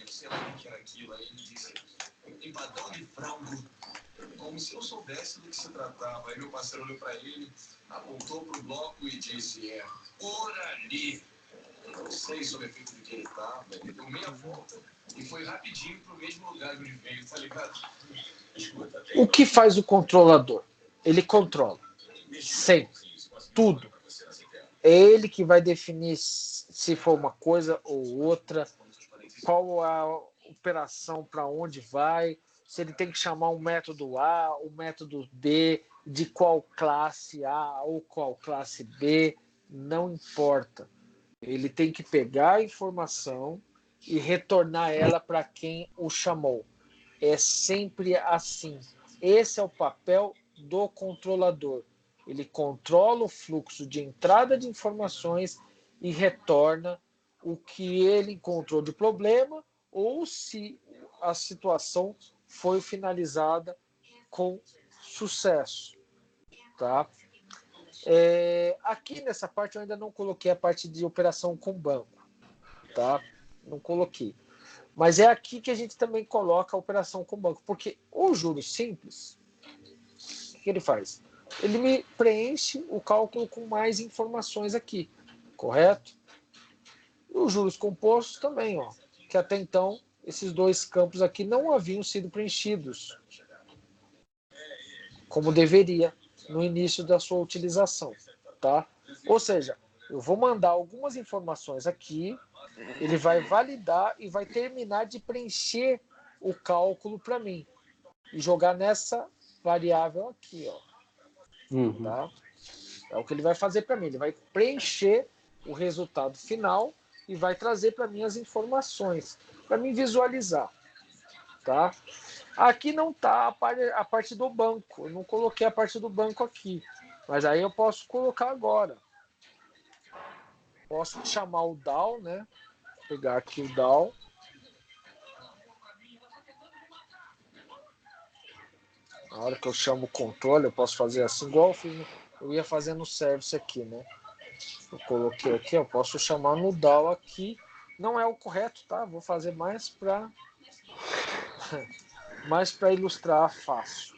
Sei lá o que era aquilo, aí ele disse, empadão de frango, como se eu soubesse do que se tratava. Aí meu parceiro olhou para ele, apontou para o bloco e disse, por ali. Eu não sei sobre o efeito de que ele estava, ele deu meia volta e foi rapidinho para o mesmo lugar onde veio, tá ligado? Escuta, o que faz o controlador? Ele controla sempre, tudo. É ele que vai definir se for uma coisa ou outra, qual a operação, para onde vai, se ele tem que chamar um método A, o método B, de qual classe A ou qual classe B, não importa. Ele tem que pegar a informação e retornar ela para quem o chamou. É sempre assim. Esse é o papel do controlador. Ele controla o fluxo de entrada de informações e retorna o que ele encontrou de problema ou se a situação foi finalizada com sucesso, tá? Aqui nessa parte eu ainda não coloquei a parte de operação com banco, tá? Não coloquei. Mas é aqui que a gente também coloca a operação com banco, porque o juros simples, o que ele faz? Ele me preenche o cálculo com mais informações aqui, correto? E os juros compostos também, ó, que até então esses dois campos aqui não haviam sido preenchidos como deveria no início da sua utilização, tá? Ou seja, eu vou mandar algumas informações aqui, ele vai validar e vai terminar de preencher o cálculo para mim e jogar nessa variável aqui, ó. Tá? É o que ele vai fazer para mim. Ele vai preencher o resultado final e vai trazer para mim as informações para mim visualizar, tá? Aqui não está a parte do banco. Eu não coloquei a parte do banco aqui, mas aí eu posso colocar agora. Posso chamar o DAO, né? Pegar aqui o DAO. Na hora que eu chamo o controle, eu posso fazer assim, igual eu ia fazer no service aqui, né? Eu coloquei aqui, eu posso chamar no DAO aqui. Não é o correto, tá? Vou fazer mais para ilustrar fácil.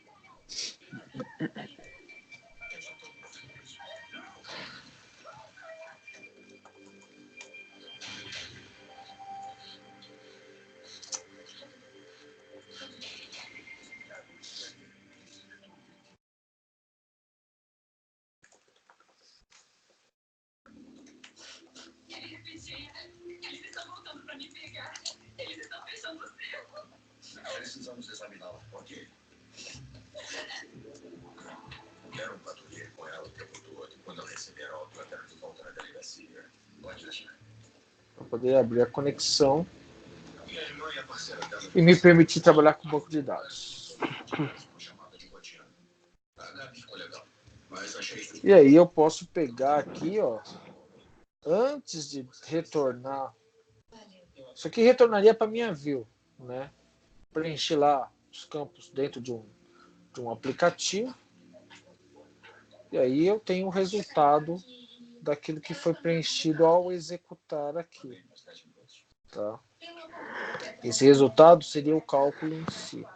Eles estão voltando para me pegar. Eles estão fechando o cerco. Precisamos examiná-la. Ok. Quero um patrulheiro com ela o tempo todo. Quando ela receber a ordem, eu quero de volta na delegacia. Pode deixar. Para poder abrir a conexão Minha irmã e a parceira dela e me permitir trabalhar com banco de dados. chamada de rotina. Ficou legal. Mas achei. E aí eu posso pegar aqui, ó, antes de retornar. Isso aqui retornaria para minha view, né? Preencher lá os campos dentro de um aplicativo. E aí eu tenho o resultado daquilo que foi preenchido ao executar aqui. Tá? Esse resultado seria o cálculo em si.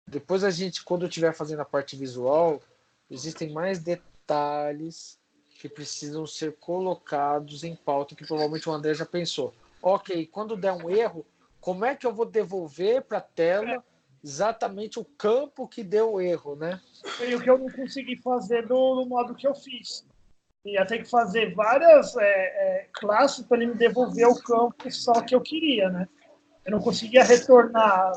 Depois a gente, quando eu estiver fazendo a parte visual, existem mais detalhes que precisam ser colocados em pauta, que provavelmente o André já pensou. Ok, quando der um erro, como é que eu vou devolver para a tela exatamente o campo que deu o erro, né? Foi o que eu não consegui fazer do modo que eu fiz. Ia ter que fazer várias classes para ele me devolver o campo só que eu queria, né? Eu não conseguia retornar,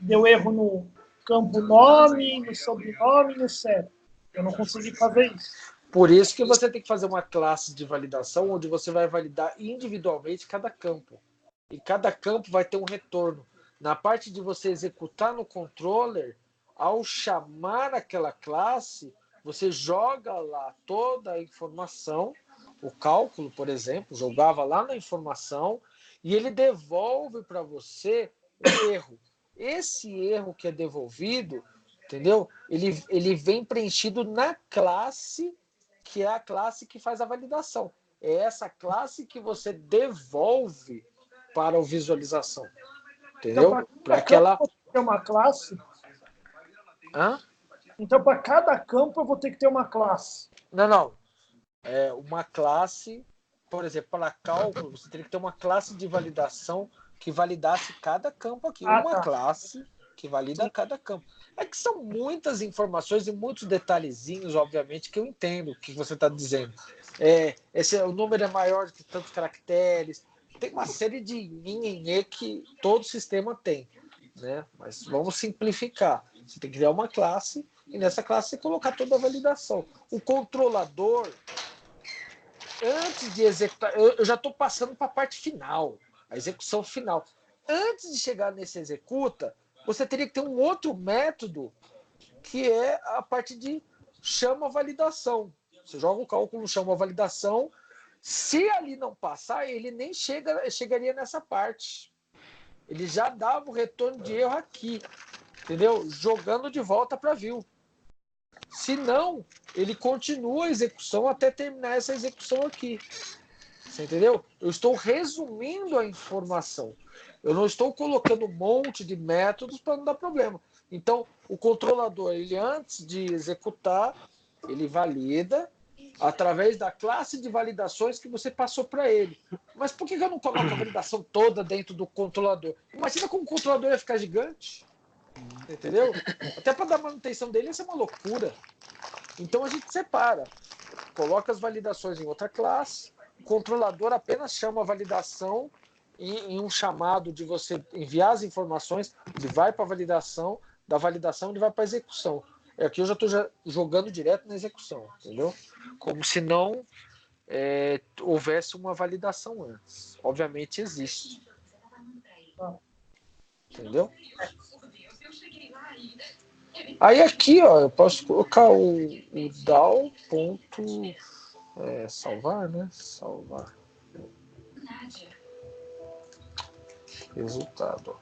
deu erro no campo nome, no sobrenome, no CEP. Eu não consegui fazer isso. Por isso que você tem que fazer uma classe de validação onde você vai validar individualmente cada campo. E cada campo vai ter um retorno. Na parte de você executar no controller, ao chamar aquela classe, você joga lá toda a informação, o cálculo, por exemplo, jogava lá na informação e ele devolve para você o erro. Esse erro que é devolvido, entendeu? Ele vem preenchido na classe, que é a classe que faz a validação. É essa classe que você devolve para a visualização. Entendeu? Então, para aquela ter uma classe. Hã? Então, para cada campo, eu vou ter que ter uma classe. Não. É uma classe, por exemplo, para cálculo, você teria que ter uma classe de validação que validasse cada campo aqui. Uma classe que valida cada campo. É que são muitas informações e muitos detalhezinhos, obviamente, que eu entendo o que você está dizendo. O número é maior que tantos caracteres. Tem uma série de nhenhenhê que todo sistema tem, né? Mas vamos simplificar. Você tem que criar uma classe e nessa classe você colocar toda a validação. O controlador, antes de executar, eu já estou passando para a parte final, a execução final. Antes de chegar nesse executa, você teria que ter um outro método que é a parte de chama validação. Você joga o cálculo, chama a validação. Se ali não passar, ele nem chegaria nessa parte. Ele já dava o retorno de erro aqui, entendeu? Jogando de volta para view. Se não, ele continua a execução até terminar essa execução aqui. Você entendeu? Eu estou resumindo a informação. Eu não estou colocando um monte de métodos para não dar problema. Então, o controlador, ele antes de executar, ele valida através da classe de validações que você passou para ele. Mas por que eu não coloco a validação toda dentro do controlador? Imagina como o controlador ia ficar gigante. Entendeu? Até para dar manutenção dele, isso é uma loucura. Então a gente separa. Coloca as validações em outra classe. O controlador apenas chama a validação em um chamado de você enviar as informações, ele vai para a validação, da validação ele vai para a execução. Aqui eu já estou jogando direto na execução, entendeu? Como se não houvesse uma validação antes. Obviamente existe. Entendeu? Aí aqui, ó, eu posso colocar o DAO ponto salvar, né? Salvar. Resultado.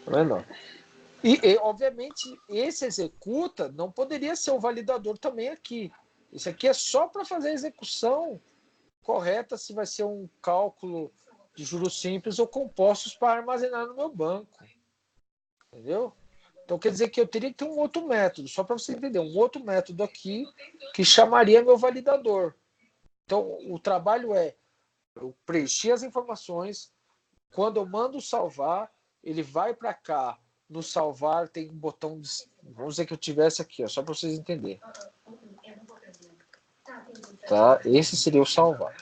Não é não. E, obviamente, esse executa não poderia ser o validador também aqui. Isso aqui é só para fazer a execução correta, se vai ser um cálculo de juros simples ou compostos para armazenar no meu banco. Entendeu? Então quer dizer que eu teria que ter um outro método, só para você entender, um outro método aqui que chamaria meu validador. Então o trabalho é eu preencher as informações, quando eu mando salvar, ele vai para cá, no salvar tem um botão, vamos dizer que eu tivesse aqui, ó, só para vocês entenderem. Tá? Esse seria o salvar.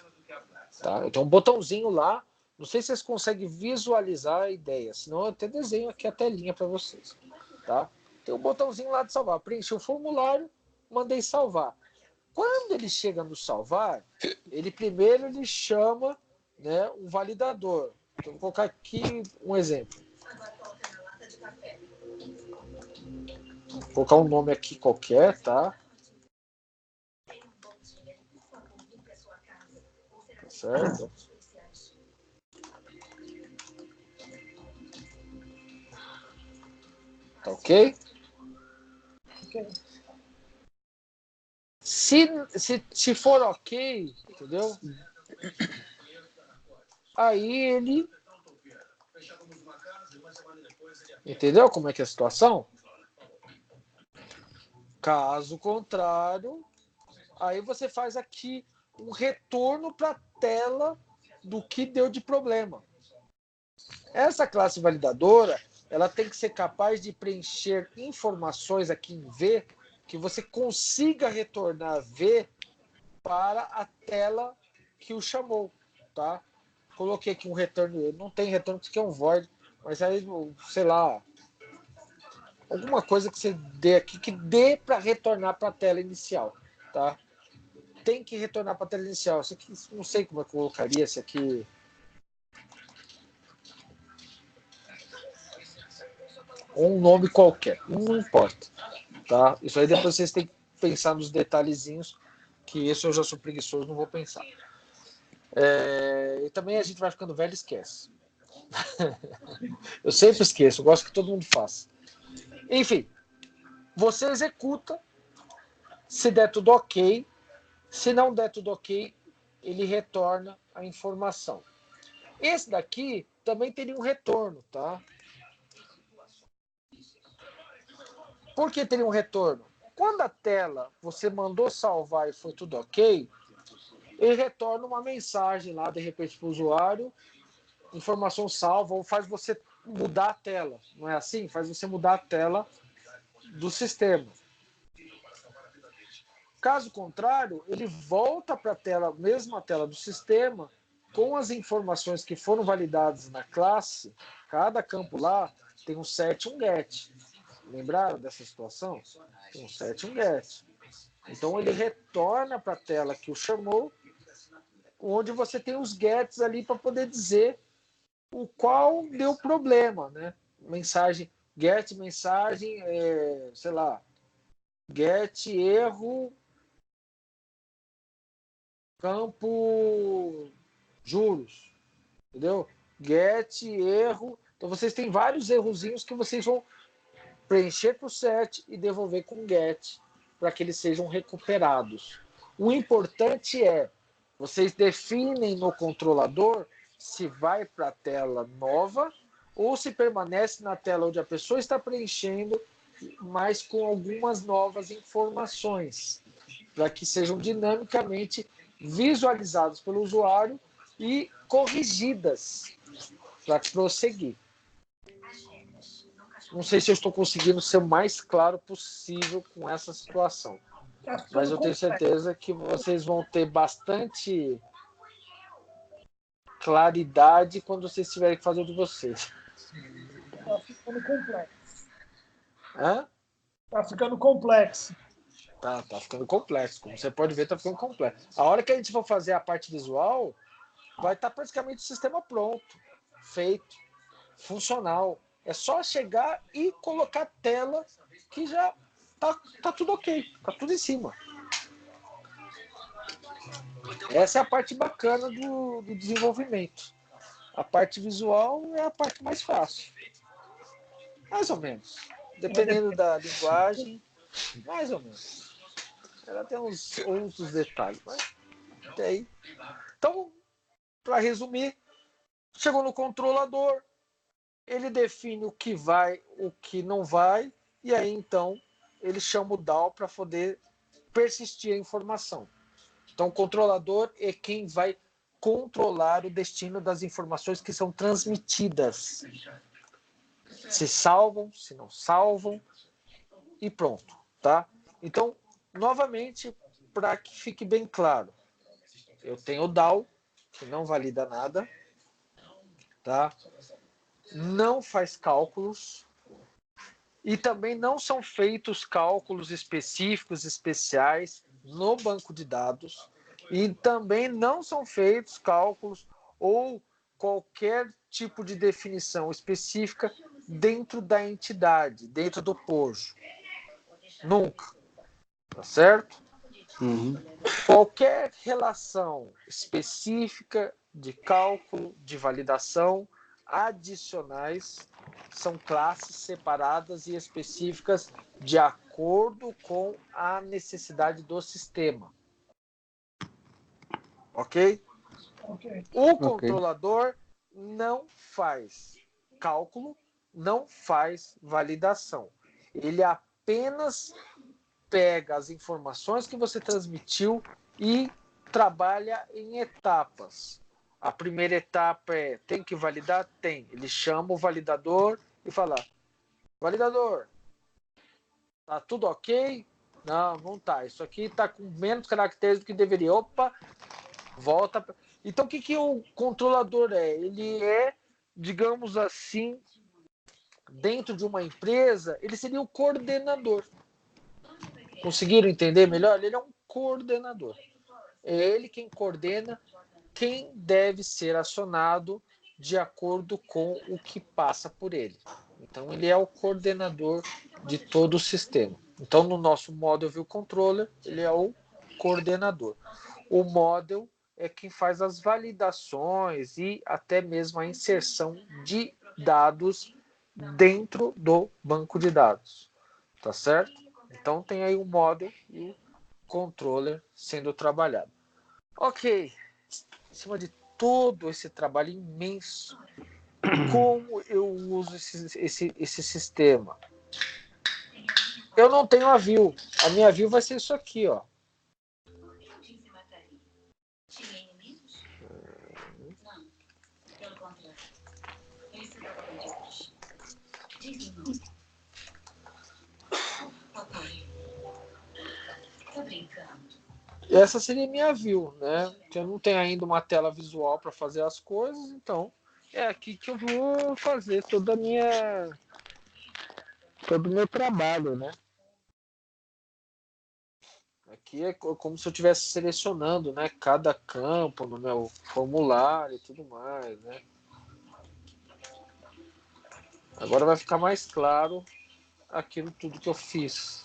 Tá? Eu tenho um botãozinho lá, não sei se vocês conseguem visualizar a ideia, senão eu até desenho aqui a telinha para vocês. Tá? Tem um botãozinho lá de salvar. Preenchi o formulário, mandei salvar. Quando ele chega no salvar, ele primeiro ele chama, né, um validador. Então, vou colocar aqui um exemplo. Vou colocar um nome aqui qualquer, tá? Certo? Tá ok? Se for ok, entendeu? Aí ele... Entendeu como é que é a situação? Caso contrário, aí você faz aqui um retorno para a tela do que deu de problema. Essa classe validadora, ela tem que ser capaz de preencher informações aqui em V que você consiga retornar V para a tela que o chamou, tá? Coloquei aqui um retorno, não tem retorno porque é um void, mas aí, sei lá, alguma coisa que você dê aqui que dê para retornar para a tela inicial, tá? Tem que retornar para a tela inicial. Isso aqui, não sei como é que eu colocaria esse aqui. Ou um nome qualquer, não importa, tá? Isso aí depois vocês têm que pensar nos detalhezinhos, que esse eu já sou preguiçoso, não vou pensar. E também a gente vai ficando velho e esquece. Eu sempre esqueço, eu gosto que todo mundo faça. Enfim, você executa, se der tudo ok, se não der tudo ok, ele retorna a informação. Esse daqui também teria um retorno, tá? Por que teria um retorno? Quando a tela você mandou salvar e foi tudo ok, ele retorna uma mensagem lá, de repente, para o usuário, informação salva, ou faz você mudar a tela. Não é assim? Faz você mudar a tela do sistema. Caso contrário, ele volta para a tela, mesma tela do sistema, com as informações que foram validadas na classe. Cada campo lá tem um set e um get. Lembraram dessa situação? Tem um set e um get. Então ele retorna para a tela que o chamou, onde você tem os gets ali para poder dizer o qual deu problema, né? Mensagem, get, mensagem, sei lá, get, erro campo juros, entendeu? Get, erro. Então vocês têm vários errozinhos que vocês vão preencher com o set e devolver com get para que eles sejam recuperados. O importante é vocês definem no controlador se vai para a tela nova ou se permanece na tela onde a pessoa está preenchendo, mas com algumas novas informações, para que sejam dinamicamente visualizadas pelo usuário e corrigidas para prosseguir. Não sei se eu estou conseguindo ser o mais claro possível com essa situação, mas eu tenho certeza que vocês vão ter bastante claridade quando vocês tiverem que fazer o de vocês. Tá ficando complexo. Hã? Tá ficando complexo. Tá ficando complexo. Como você pode ver, tá ficando complexo. A hora que a gente for fazer a parte visual, vai estar praticamente o sistema pronto, feito, funcional. É só chegar e colocar tela que já tá tudo ok, tá tudo em cima. Essa é a parte bacana do desenvolvimento. A parte visual é a parte mais fácil. Mais ou menos. Dependendo da linguagem, mais ou menos. Ela tem uns outros detalhes, mas até aí. Então, para resumir, chegou no controlador, ele define o que vai, o que não vai, e aí então ele chama o DAO para poder persistir a informação. Então, o controlador é quem vai controlar o destino das informações que são transmitidas. Se salvam, se não salvam, e pronto, tá? Então, novamente, para que fique bem claro, eu tenho o DAO, que não valida nada, tá? Não faz cálculos, e também não são feitos cálculos específicos, especiais, no banco de dados, e também não são feitos cálculos ou qualquer tipo de definição específica dentro da entidade, dentro do POJO. Nunca. Tá certo? Uhum. Qualquer relação específica de cálculo, de validação, adicionais, são classes separadas e específicas de acordo com a necessidade do sistema. Ok? Ok. O controlador não faz cálculo, não faz validação. Ele apenas pega as informações que você transmitiu e trabalha em etapas. A primeira etapa é, tem que validar? Tem. Ele chama o validador e fala, validador, tá tudo ok? Não, não tá. Isso aqui tá com menos caracteres do que deveria. Opa, volta. Então, o que o controlador é? Ele é, digamos assim, dentro de uma empresa, ele seria o coordenador. Conseguiram entender melhor? Ele é um coordenador. É ele quem coordena quem deve ser acionado de acordo com o que passa por ele. Então, ele é o coordenador de todo o sistema. Então, no nosso Model View Controller, ele é o coordenador. O Model é quem faz as validações e até mesmo a inserção de dados dentro do banco de dados. Tá certo? Então, tem aí o Model e o Controller sendo trabalhado. Ok. Em cima de todo esse trabalho imenso, como eu uso esse sistema? Eu não tenho a view. A minha view vai ser isso aqui, ó. E essa seria a minha view, né? Porque eu não tenho ainda uma tela visual para fazer as coisas, então é aqui que eu vou fazer todo o meu trabalho, né? Aqui é como se eu estivesse selecionando, né, cada campo no meu formulário e tudo mais, né? Agora vai ficar mais claro aquilo tudo que eu fiz.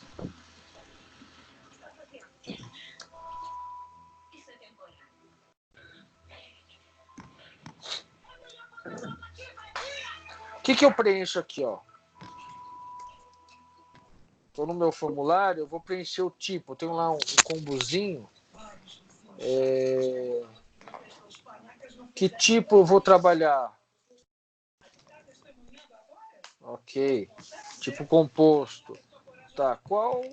O que eu preencho aqui, ó? Estou no meu formulário, eu vou preencher o tipo. Eu tenho lá um combozinho. Que tipo eu vou trabalhar? Ok. Tipo composto. Tá, qual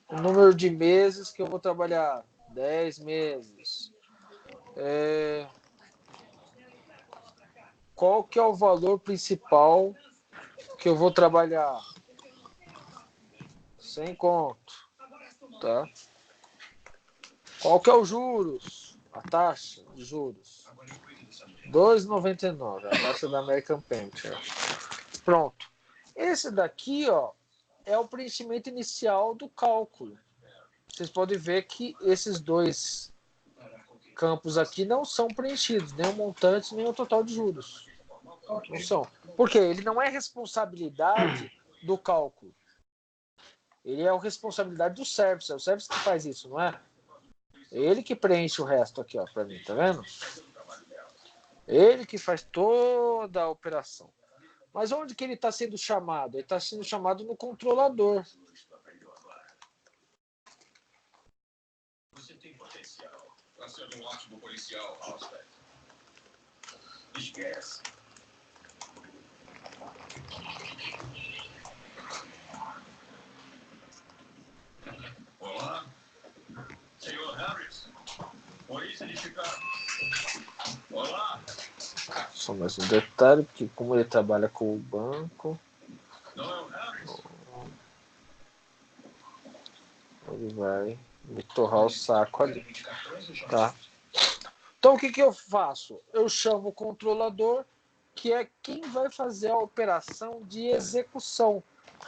o número de meses que eu vou trabalhar? 10 meses. Qual que é o valor principal que eu vou trabalhar? 100 conto. Tá? Qual que é os juros? A taxa de juros? 2,99. A taxa da American Panther. Pronto. Esse daqui, ó, é o preenchimento inicial do cálculo. Vocês podem ver que esses dois campos aqui não são preenchidos, nem o montante, nem o total de juros. Não são. Por quê? Ele não é responsabilidade do cálculo. Ele é a responsabilidade do service. É o service que faz isso, não é? Ele que preenche o resto aqui, ó, para mim, tá vendo? Ele que faz toda a operação. Mas onde que ele está sendo chamado? Ele está sendo chamado no controlador. Você tem potencial para ser um ótimo policial, Halstead. Esquece. Olá, senhor Harris, polícia de Chicago. Olá. Só mais um detalhe, porque como ele trabalha com o banco, Não é o Harris? ele vai me torrar o saco ali, tá? Então o que eu faço? Eu chamo o controlador, que é quem vai fazer a operação de execução.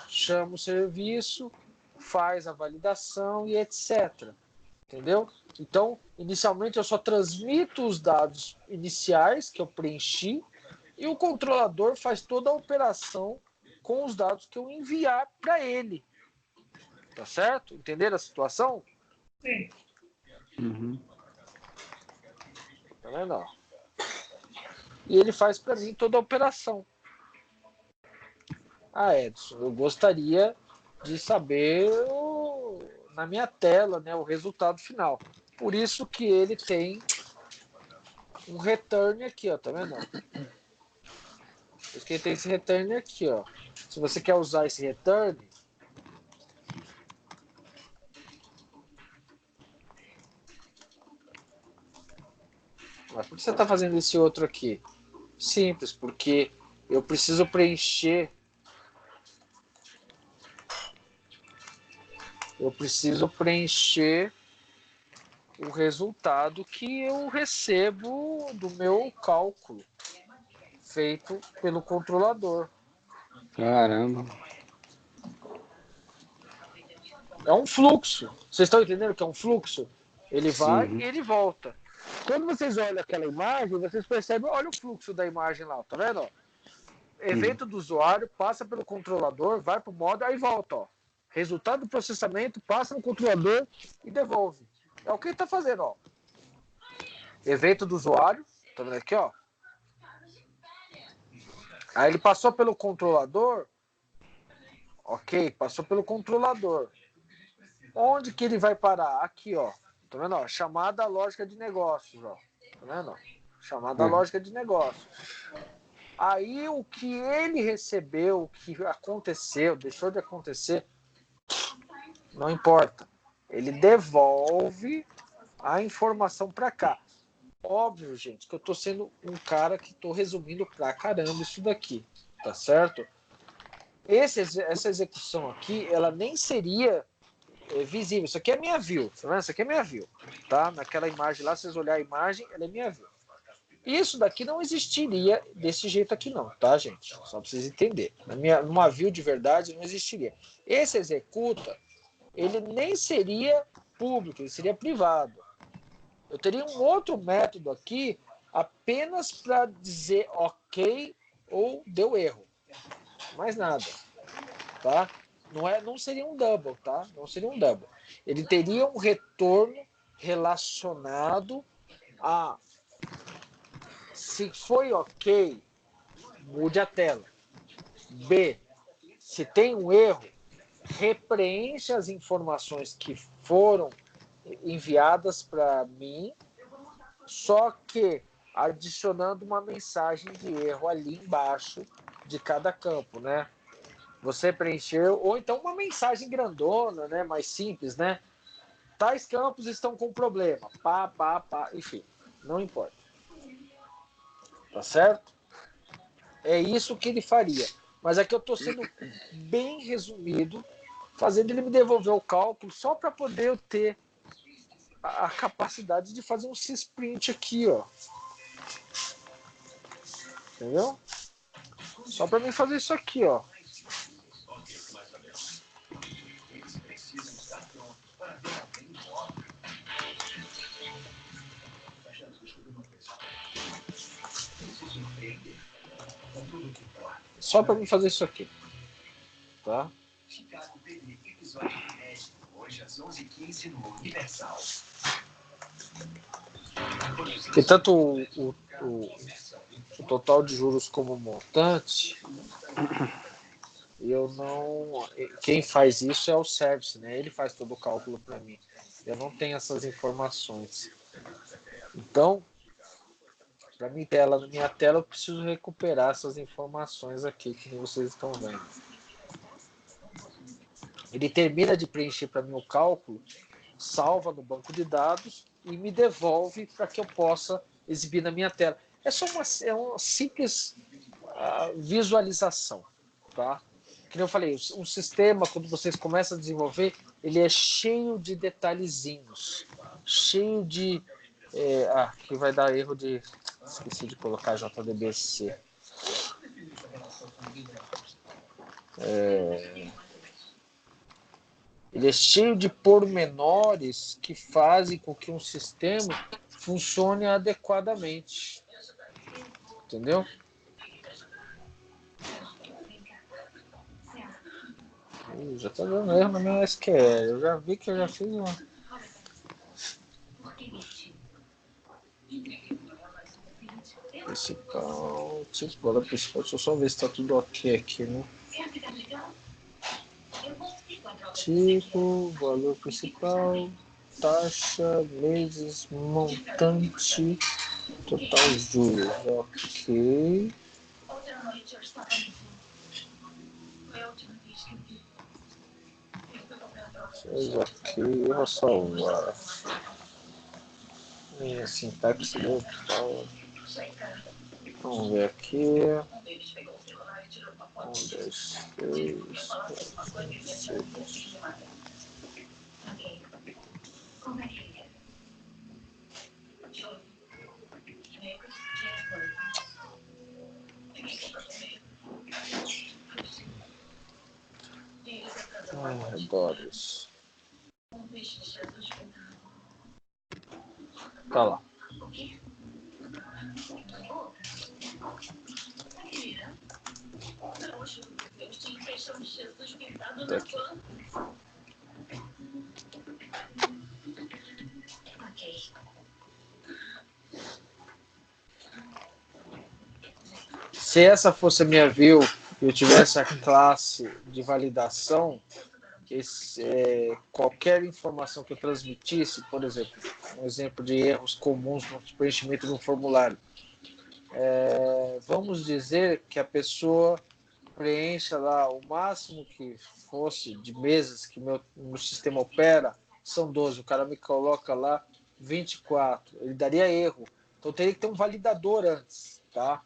Chama o serviço, faz a validação e etc. Entendeu? Então, inicialmente eu só transmito os dados iniciais que eu preenchi e o controlador faz toda a operação com os dados que eu enviar para ele. Tá certo? Entenderam a situação? Sim. Uhum. Tá vendo? E ele faz para mim toda a operação. Ah, Edson, eu gostaria de saber na minha tela, né, o resultado final. Por isso que ele tem um return aqui, ó, tá vendo? Por isso que ele tem esse return aqui, ó. Se você quer usar esse return, mas por que você está fazendo esse outro aqui? Simples, porque eu preciso preencher. Eu preciso preencher o resultado que eu recebo do meu cálculo feito pelo controlador. Caramba. É um fluxo. Vocês estão entendendo que é um fluxo? Ele vai Uhum. e ele volta. Quando vocês olham aquela imagem, vocês percebem, olha o fluxo da imagem lá, tá vendo? Ó? Evento do usuário, passa pelo controlador, vai para o modo, aí volta. Ó. Resultado do processamento, passa no controlador e devolve. É o que ele está fazendo. Ó. Evento do usuário, tá vendo aqui? Ó. Aí ele passou pelo controlador, ok, passou pelo controlador. Onde que ele vai parar? Aqui, ó. Tá vendo? Ó? Chamada lógica de negócios, ó. Tá vendo? Chamada lógica de negócios. Aí o que ele recebeu, o que aconteceu, deixou de acontecer, não importa. Ele devolve a informação para cá. Óbvio, gente, que eu tô sendo um cara que tô resumindo pra caramba isso daqui, tá certo? Essa execução aqui, ela nem seria visível. Isso aqui é minha view, tá vendo? Isso aqui é minha view, tá? Naquela imagem lá, se vocês olharem a imagem, ela é minha view. Isso daqui não existiria desse jeito aqui não, tá, gente? Só pra vocês entenderem. Numa view de verdade não existiria. Esse executa, ele nem seria público, ele seria privado. Eu teria um outro método aqui apenas para dizer ok ou deu erro. Mais nada, tá? Não seria um double, tá? Não seria um double. Ele teria um retorno relacionado a Se foi ok, mude a tela. B, se tem um erro, repreencha as informações que foram enviadas para mim, só que adicionando uma mensagem de erro ali embaixo de cada campo, né? Você preencheu, ou então uma mensagem grandona, né? Mais simples, né? Tais campos estão com problema. Pá, enfim, não importa. Tá certo? É isso que ele faria. Mas aqui eu estou sendo bem resumido, fazendo ele me devolver o cálculo só para poder eu ter a capacidade de fazer um sysprint aqui, ó. Entendeu? Só para mim fazer isso aqui, ó. Só para mim fazer isso aqui, tá? Porque tanto o total de juros como o montante, eu não. Quem faz isso é o service, né? Ele faz todo o cálculo para mim. Eu não tenho essas informações. Então, para mim ter ela na minha tela, eu preciso recuperar essas informações aqui que vocês estão vendo. Ele termina de preencher para mim o cálculo, salva no banco de dados e me devolve para que eu possa exibir na minha tela. É só uma simples visualização, tá? Que eu falei, um sistema, quando vocês começam a desenvolver, ele é cheio de detalhezinhos, cheio de... que vai dar erro de... Esqueci de colocar JDBC. Ele é cheio de pormenores que fazem com que um sistema funcione adequadamente. Entendeu? Já está dando erro na minha SQL. Eu já vi que eu já fiz uma. Principal. Bora principal. Deixa eu só ver se está tudo ok aqui, né? Tipo, valor principal, taxa, meses, montante, total juros. Ok. Ok, eu vou salvar. E a sintaxe do tal. Vamos ver aqui. 1, 2, 3, 4, 5, 6. Arredores. Tá lá. Daqui. Se essa fosse a minha view e eu tivesse a classe de validação, qualquer informação que eu transmitisse, por exemplo, um exemplo de erros comuns no preenchimento de um formulário, vamos dizer que a pessoa preencha lá o máximo que fosse de meses que meu sistema opera, são 12, o cara me coloca lá 24, ele daria erro. Então teria que ter um validador antes, tá?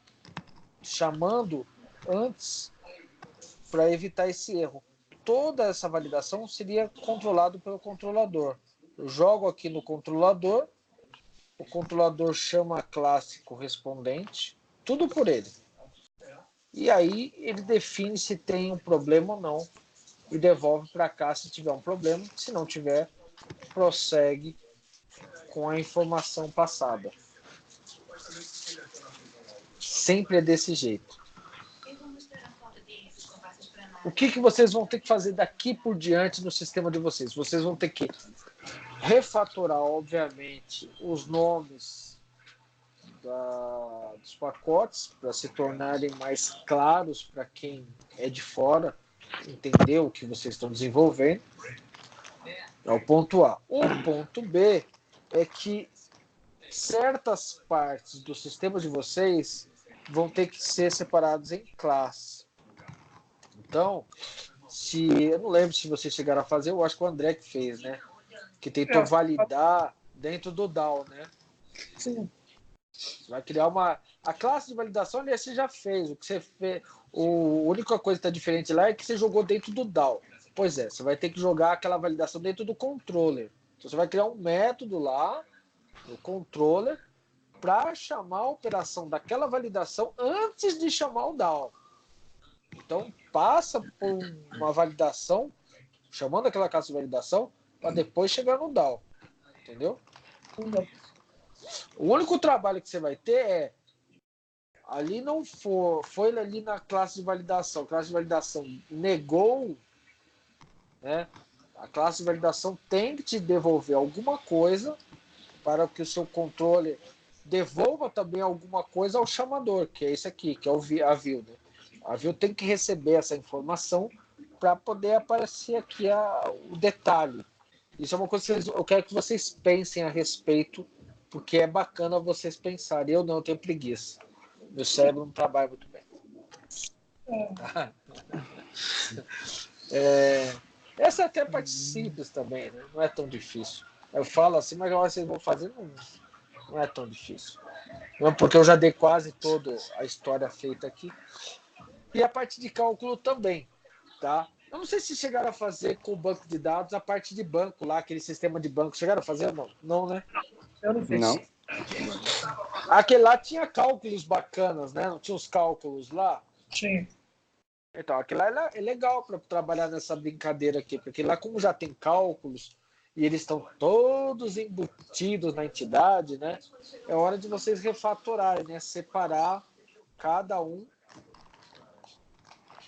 Chamando antes para evitar esse erro. Toda essa validação seria controlado pelo controlador. Eu jogo aqui no controlador, o controlador chama a classe correspondente, tudo por ele. E aí ele define se tem um problema ou não e devolve para cá se tiver um problema. Se não tiver, prossegue com a informação passada. Sempre é desse jeito. O que vocês vão ter que fazer daqui por diante no sistema de vocês? Vocês vão ter que refatorar, obviamente, os nomes dos pacotes para se tornarem mais claros para quem é de fora entender o que vocês estão desenvolvendo. É o ponto A. O ponto B é que certas partes do sistema de vocês vão ter que ser separadas em classe. Então, eu não lembro se vocês chegaram a fazer, eu acho que o André que fez, né? Que tentou validar dentro do DAO, né? Sim. Você vai criar a classe de validação, ali você já fez. O que você fez, a única coisa que está diferente lá é que você jogou dentro do DAO. Pois é, você vai ter que jogar aquela validação dentro do controller. Então, você vai criar um método lá no controller para chamar a operação daquela validação antes de chamar o DAO. Então, passa por uma validação, chamando aquela classe de validação, para depois chegar no DAO. Entendeu? O único trabalho que você vai ter é ali não foi ali na classe de validação. A classe de validação negou, né? A classe de validação tem que te devolver alguma coisa para que o seu controle devolva também alguma coisa ao chamador, que é esse aqui, que é a view, né? A view tem que receber essa informação para poder aparecer aqui o detalhe. Isso é uma coisa que eu quero que vocês pensem a respeito, porque é bacana vocês pensarem. Eu não, eu tenho preguiça. Meu cérebro não trabalha muito bem. Essa é até a parte simples também, né? Não é tão difícil. Eu falo assim, mas agora vocês vão fazer, não é tão difícil. Não, porque eu já dei quase toda a história feita aqui. E a parte de cálculo também, tá? Eu não sei se chegaram a fazer com o banco de dados a parte de banco lá, aquele sistema de banco. Chegaram a fazer ou não? Não, né? Eu não fiz. Não. Aquele lá tinha cálculos bacanas, né? Não tinha os cálculos lá? Tinha. Então, aquele lá é legal para trabalhar nessa brincadeira aqui, porque lá como já tem cálculos e eles estão todos embutidos na entidade, né? É hora de vocês refatorarem, né? Separar cada um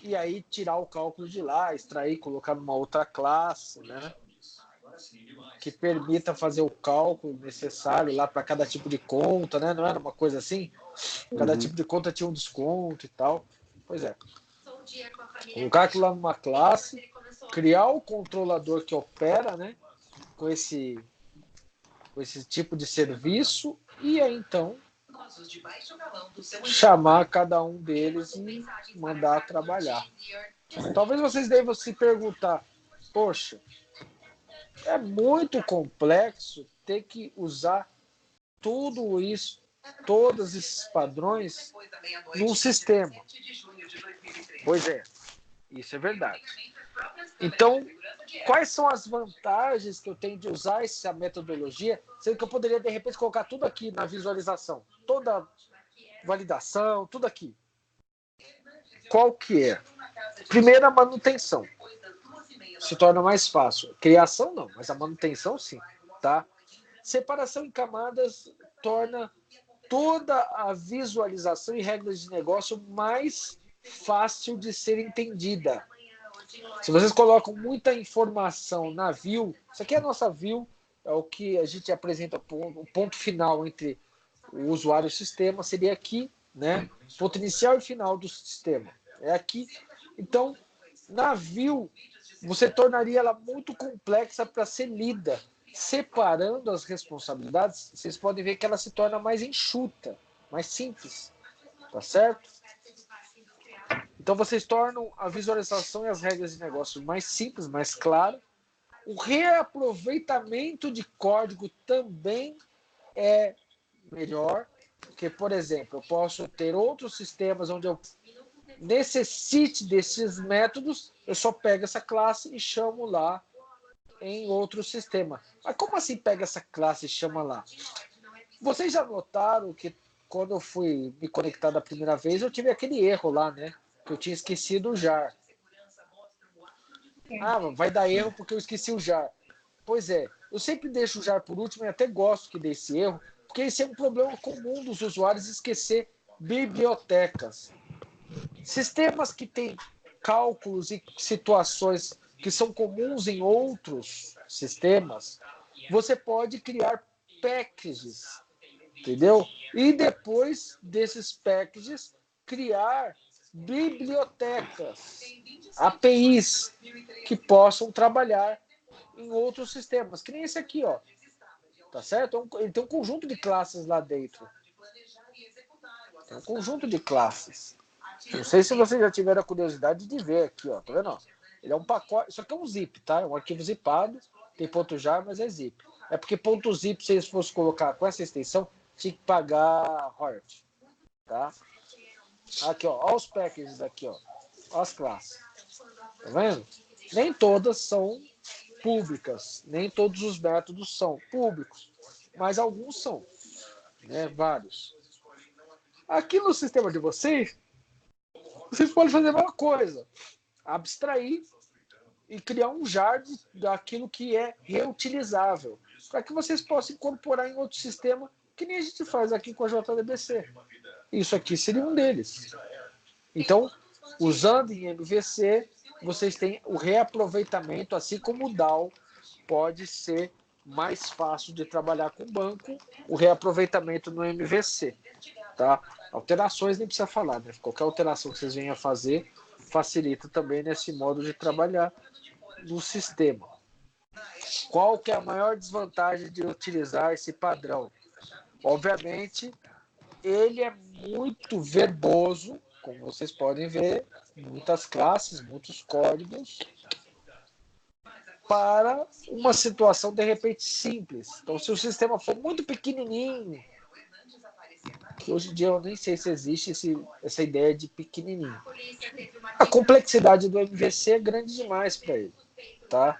e aí tirar o cálculo de lá, extrair, colocar numa outra classe, né? Que permita fazer o cálculo necessário lá para cada tipo de conta, né? Não era uma coisa assim? Cada tipo de conta tinha um desconto e tal. Pois é. Colocar aquilo lá numa classe, criar o controlador que opera, né? Com esse tipo de serviço e aí então chamar cada um deles e mandar trabalhar. Talvez vocês devam se perguntar, poxa, é muito complexo ter que usar tudo isso, todos esses padrões num sistema. Pois é, isso é verdade. Então, quais são as vantagens que eu tenho de usar essa metodologia, sendo que eu poderia, de repente, colocar tudo aqui na visualização, toda validação, tudo aqui. Qual que é? Primeiro, a manutenção. Se torna mais fácil. Criação, não, mas a manutenção, sim. Tá? Separação em camadas torna toda a visualização e regras de negócio mais fácil de ser entendida. Se vocês colocam muita informação na view, isso aqui é a nossa view, é o que a gente apresenta, o ponto final entre o usuário e o sistema, seria aqui, né? Ponto inicial e final do sistema. É aqui. Então, na view, você tornaria ela muito complexa para ser lida. Separando as responsabilidades, vocês podem ver que ela se torna mais enxuta, mais simples. Tá certo? Então, vocês tornam a visualização e as regras de negócio mais simples, mais claras. O reaproveitamento de código também é melhor, porque, por exemplo, eu posso ter outros sistemas onde eu necessite desses métodos, eu só pego essa classe e chamo lá em outro sistema. Mas como assim pega essa classe e chama lá? Vocês já notaram que quando eu fui me conectar da primeira vez, eu tive aquele erro lá, né? Que eu tinha esquecido o jar. Ah, vai dar erro porque eu esqueci o jar. Pois é, eu sempre deixo o jar por último e até gosto que dê esse erro, porque esse é um problema comum dos usuários, esquecer bibliotecas. Sistemas que têm cálculos e situações que são comuns em outros sistemas, você pode criar packages entendeu? E depois desses packages, criar bibliotecas, APIs, que possam trabalhar em outros sistemas, que nem esse aqui, ó. Tá certo? Ele tem um conjunto de classes lá dentro. Tem um conjunto de classes. Não sei se vocês já tiveram a curiosidade de ver aqui, ó. Tá vendo? Ele é um pacote. Isso aqui é um zip, tá? É um arquivo zipado. Tem .jar, mas é zip. É porque .zip, se eles fossem colocar com essa extensão, tinha que pagar royalty. Tá? Aqui, ó. Olha os packages aqui, ó. Olha as classes. Tá vendo? Nem todas são públicas. Nem todos os métodos são públicos. Mas alguns são. Né? Vários. Aqui no sistema de vocês podem fazer a mesma coisa. Abstrair e criar um jar daquilo que é reutilizável. Para que vocês possam incorporar em outro sistema, que nem a gente faz aqui com a JDBC. Isso aqui seria um deles. Então, usando em MVC, vocês têm o reaproveitamento, assim como o DAO pode ser mais fácil de trabalhar com o banco, o reaproveitamento no MVC. Tá? Alterações nem precisa falar, né? Qualquer alteração que vocês venham a fazer facilita também nesse modo de trabalhar no sistema. Qual que é a maior desvantagem de utilizar esse padrão? Obviamente, ele é muito verboso, como vocês podem ver, muitas classes, muitos códigos, para uma situação de repente simples. Então, se o sistema for muito pequenininho, que hoje em dia eu nem sei se existe essa ideia de pequenininho. A complexidade do MVC é grande demais para ele, tá?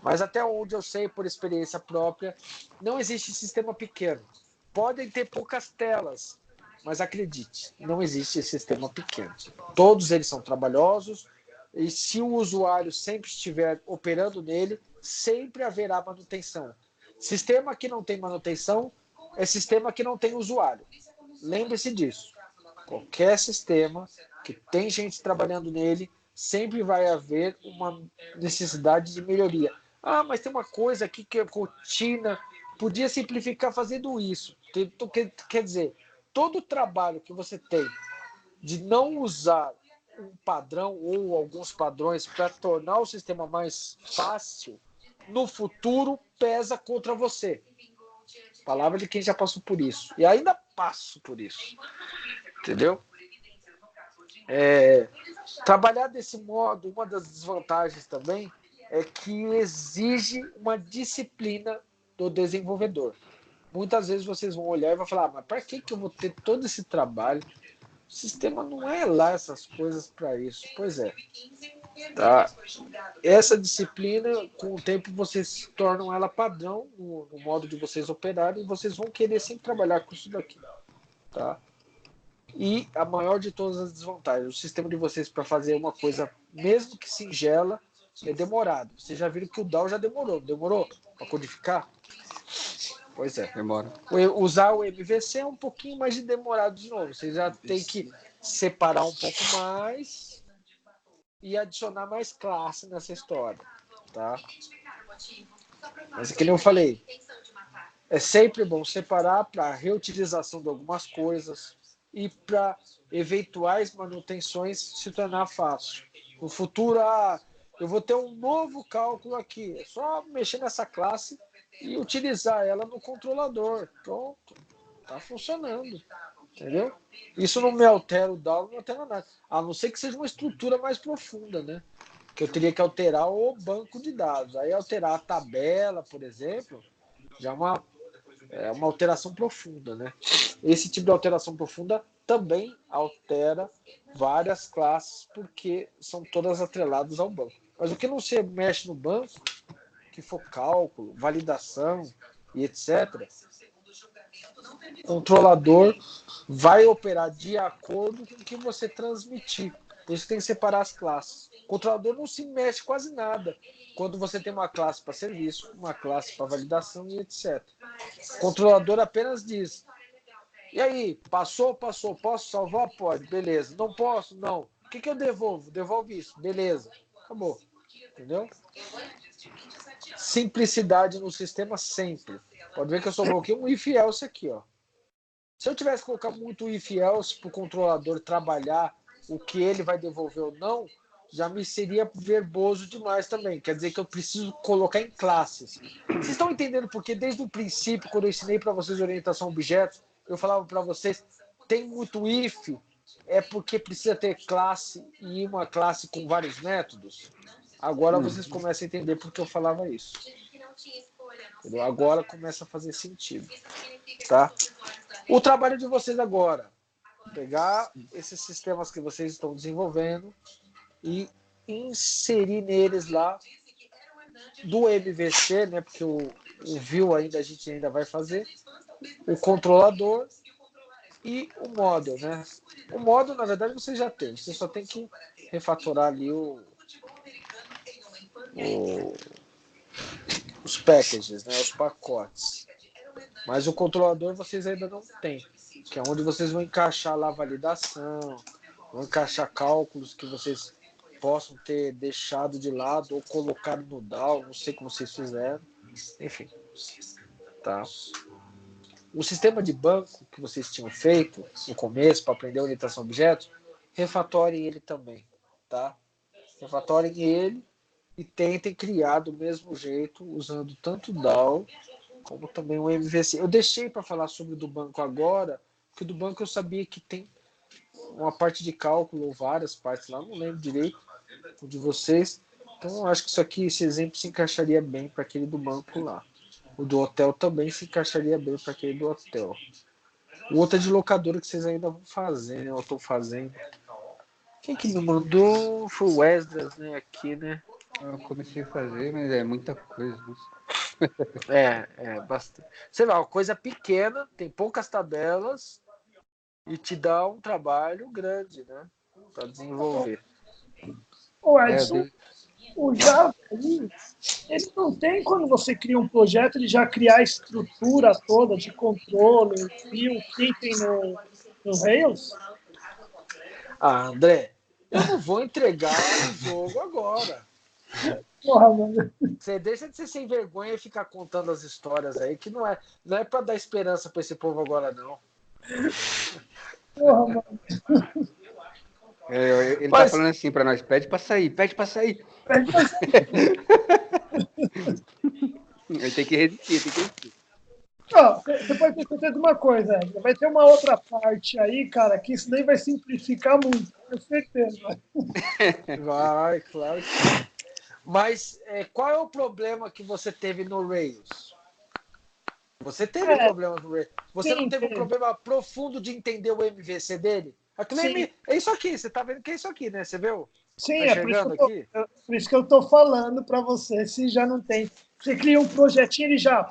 Mas até onde eu sei por experiência própria, não existe sistema pequeno. Podem ter poucas telas, mas acredite, não existe sistema pequeno. Todos eles são trabalhosos e se o usuário sempre estiver operando nele, sempre haverá manutenção. Sistema que não tem manutenção é sistema que não tem usuário. Lembre-se disso. Qualquer sistema que tem gente trabalhando nele, sempre vai haver uma necessidade de melhoria. Ah, mas tem uma coisa aqui que é rotina, podia simplificar fazendo isso. Quer dizer, todo o trabalho que você tem de não usar um padrão ou alguns padrões para tornar o sistema mais fácil, no futuro pesa contra você. Palavra de quem já passou por isso. E ainda passo por isso. Entendeu? Trabalhar desse modo, uma das desvantagens também é que exige uma disciplina do desenvolvedor. Muitas vezes vocês vão olhar e vão falar, mas para que eu vou ter todo esse trabalho? O sistema não é lá essas coisas para isso. Pois é. Tá? Essa disciplina, com o tempo, vocês tornam ela padrão no modo de vocês operarem e vocês vão querer sempre trabalhar com isso daqui. Tá? E a maior de todas as desvantagens, o sistema de vocês para fazer uma coisa, mesmo que singela, é demorado. Vocês já viram que o DAO já demorou. Demorou para codificar? Pois é. Demora. Usar o MVC é um pouquinho mais de demorado de novo. Vocês já tem que separar um pouco mais e adicionar mais classe nessa história. Tá? Mas é que nem eu falei, é sempre bom separar para reutilização de algumas coisas e para eventuais manutenções se tornar fácil. No futuro, eu vou ter um novo cálculo aqui. É só mexer nessa classe e utilizar ela no controlador. Pronto. Está funcionando. Entendeu? Isso não me altera o DAO, não altera nada. A não ser que seja uma estrutura mais profunda, né? Que eu teria que alterar o banco de dados. Aí alterar a tabela, por exemplo, já é uma alteração profunda, né? Esse tipo de alteração profunda também altera várias classes, porque são todas atreladas ao banco. Mas o que não se mexe no banco, que for cálculo, validação e etc., o controlador vai operar de acordo com o que você transmitir. Por isso tem que separar as classes. O controlador não se mexe quase nada quando você tem uma classe para serviço, uma classe para validação e etc. O controlador apenas diz: e aí, passou? Posso salvar? Pode. Beleza. Não posso? Não. O que eu devolvo? Devolve isso. Beleza. Acabou. Entendeu? Simplicidade no sistema sempre. Pode ver que eu só coloquei um if else aqui, ó. Se eu tivesse que colocar muito if else para o controlador trabalhar o que ele vai devolver ou não, já me seria verboso demais também. Quer dizer que eu preciso colocar em classes. Vocês estão entendendo porque desde o princípio, quando eu ensinei para vocês orientação a objetos, eu falava para vocês, tem muito if, é porque precisa ter classe e uma classe com vários métodos? Agora vocês começam a entender porque eu falava isso. Entendeu? Agora começa a fazer sentido. Tá? O trabalho de vocês agora, pegar esses sistemas que vocês estão desenvolvendo e inserir neles lá do MVC, né? Porque o view ainda a gente ainda vai fazer, o controlador e o model, né? O model, na verdade, você já tem. Você só tem que refatorar ali os packages, né? Os pacotes. Mas o controlador vocês ainda não têm, que é onde vocês vão encaixar lá a validação, vão encaixar cálculos que vocês possam ter deixado de lado ou colocado no DAO, não sei como vocês fizeram. Enfim, tá? O sistema de banco que vocês tinham feito no começo para aprender a orientação a objetos, refatorem ele também, tá? Refatorem ele e tentem criar do mesmo jeito, usando tanto o DAO como também o MVC. Eu deixei para falar sobre o do banco agora, porque do banco eu sabia que tem uma parte de cálculo ou várias partes lá, não lembro direito, o de vocês. Então eu acho que isso aqui, esse exemplo se encaixaria bem para aquele do banco lá. O do hotel também se encaixaria bem para aquele do hotel. O outro é de locadora que vocês ainda vão fazer, né? Eu estou fazendo. Quem que me mandou? Foi o Esdras, né? Aqui, né? Eu comecei a fazer, mas é muita coisa. Bastante. Sei lá, uma coisa pequena, tem poucas tabelas e te dá um trabalho grande, né? Para desenvolver. Ô, Edson, o Java ali, ele não tem, quando você cria um projeto, ele já criar a estrutura toda de controle, fio, que tem no Rails? Ah, André, eu não vou entregar o jogo agora. Porra, mano. Você deixa de ser sem vergonha e ficar contando as histórias aí, que não é para dar esperança para esse povo agora, não. Porra, mano. Ele tá falando assim para nós, pede para sair. Ele tem que resistir. Ó, você pode ter certeza de uma coisa, Edson. Vai ter uma outra parte aí, cara, que isso daí vai simplificar muito, com certeza. Vai, claro que sim. Mas qual é o problema que você teve no Rails? Você teve problema no Rails. Você não teve um problema profundo de entender o MVC dele? É isso aqui, você tá vendo que é isso aqui, né? Você viu? Sim, tá por isso que eu tô falando para você, se já não tem. Você cria um projetinho, ele já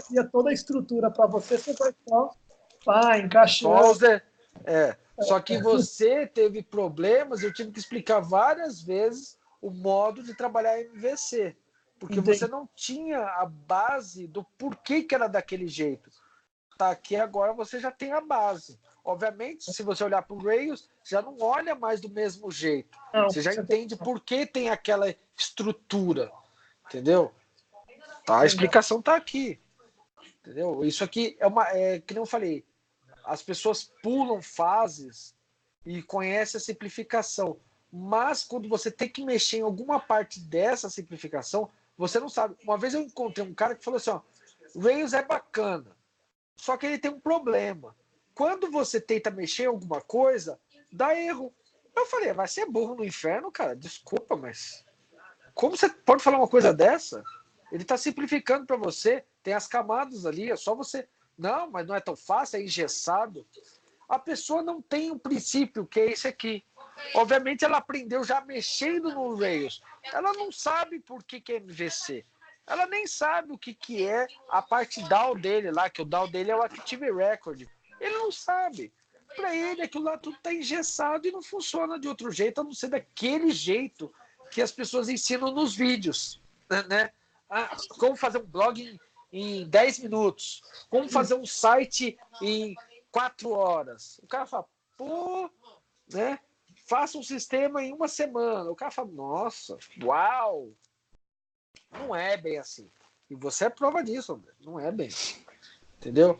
cria toda a estrutura para você, você vai só encaixando. Só que você teve problemas, eu tive que explicar várias vezes o modo de trabalhar MVC, porque você não tinha a base do porquê que era daquele jeito. Tá aqui agora você já tem a base. Obviamente, se você olhar para o Rails, já não olha mais do mesmo jeito. Você já entende por que tem aquela estrutura, entendeu? Tá, a explicação está aqui, entendeu? Isso aqui que nem eu falei, as pessoas pulam fases e conhecem a simplificação. Mas quando você tem que mexer em alguma parte dessa simplificação, você não sabe. Uma vez eu encontrei um cara que falou assim, ó, Rails é bacana, só que ele tem um problema. Quando você tenta mexer em alguma coisa, dá erro. Eu falei, vai ser burro no inferno, cara? Desculpa, mas como você pode falar uma coisa dessa? Ele está simplificando para você, tem as camadas ali, é só você... Não, mas não é tão fácil, é engessado. A pessoa não tem um princípio, que é esse aqui. Obviamente, ela aprendeu já mexendo no Rails. Ela não sabe por que é MVC. Ela nem sabe o que é a parte DAO dele lá, que o DAO dele é o Active Record. Ele não sabe. Para ele, aquilo lá tudo está engessado e não funciona de outro jeito, a não ser daquele jeito que as pessoas ensinam nos vídeos. Né? Como fazer um blog em 10 minutos. Como fazer um site em 4 horas. O cara fala, né? Faça um sistema em uma semana. O cara fala, nossa, uau! Não é bem assim. E você é prova disso, André. Não é bem. Entendeu?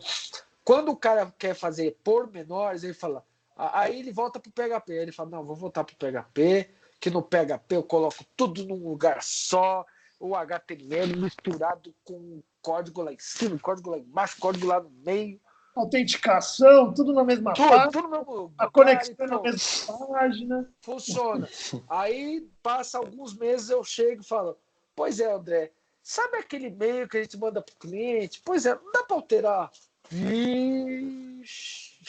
Quando o cara quer fazer pormenores, ele fala. Aí ele volta pro PHP. Aí ele fala, não, vou voltar pro PHP, que no PHP eu coloco tudo num lugar só, o HTML misturado com código lá em cima, código lá embaixo, código lá no meio. Autenticação, tudo na mesma página. Tudo no mesmo lugar, A conexão então, na mesma página. funciona. Aí passa alguns meses, eu chego e falo, pois é, André, sabe aquele e-mail que a gente manda pro cliente? Pois é, não dá para alterar. Vixe.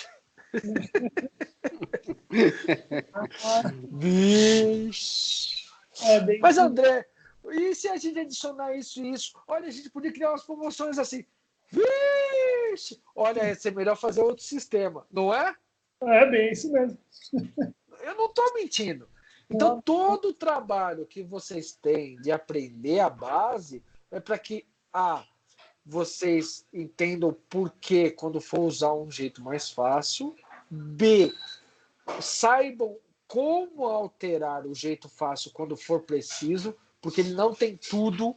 Vixe. Mas, André, e se a gente adicionar isso e isso? Olha, a gente podia criar umas promoções assim. Vixe! Olha, ia ser melhor fazer outro sistema, não é? É bem isso mesmo. Eu não estou mentindo. Então, todo o trabalho que vocês têm de aprender a base é para que, vocês entendam o porquê quando for usar um jeito mais fácil, B, saibam como alterar o jeito fácil quando for preciso, porque ele não tem tudo,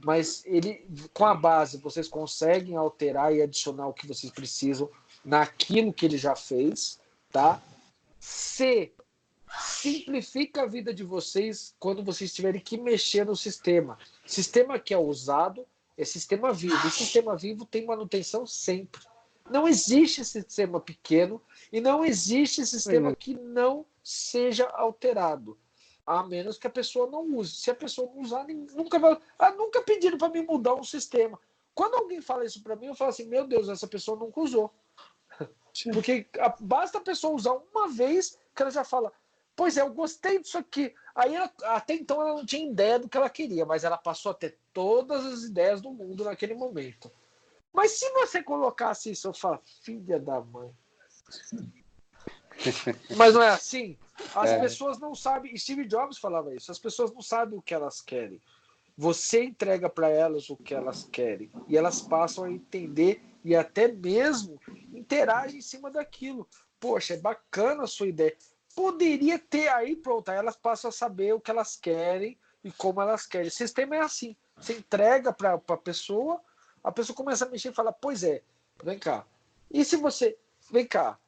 mas ele, com a base, vocês conseguem alterar e adicionar o que vocês precisam naquilo que ele já fez, tá? C, simplifica a vida de vocês quando vocês tiverem que mexer no sistema. Sistema que é usado é sistema vivo. E sistema vivo tem manutenção sempre. Não existe sistema pequeno e não existe sistema que não seja alterado. A menos que a pessoa não use. Se a pessoa não usar, nunca vai. Nunca pediram para mim mudar um sistema. Quando alguém fala isso para mim, eu falo assim: meu Deus, essa pessoa nunca usou. Porque basta a pessoa usar uma vez que ela já fala: pois é, eu gostei disso aqui. Aí até então ela não tinha ideia do que ela queria, mas ela passou a ter todas as ideias do mundo naquele momento. Mas se você colocasse isso, eu falo: filha da mãe. Mas não é assim? As pessoas não sabem. Steve Jobs falava isso. As pessoas não sabem o que elas querem. Você entrega para elas o que elas querem. E elas passam a entender e até mesmo interagem em cima daquilo. Poxa, é bacana a sua ideia. Poderia ter aí, pronto. Aí elas passam a saber o que elas querem e como elas querem. O sistema é assim. Você entrega para a pessoa começa a mexer e fala: pois é, vem cá. E se você. Vem cá.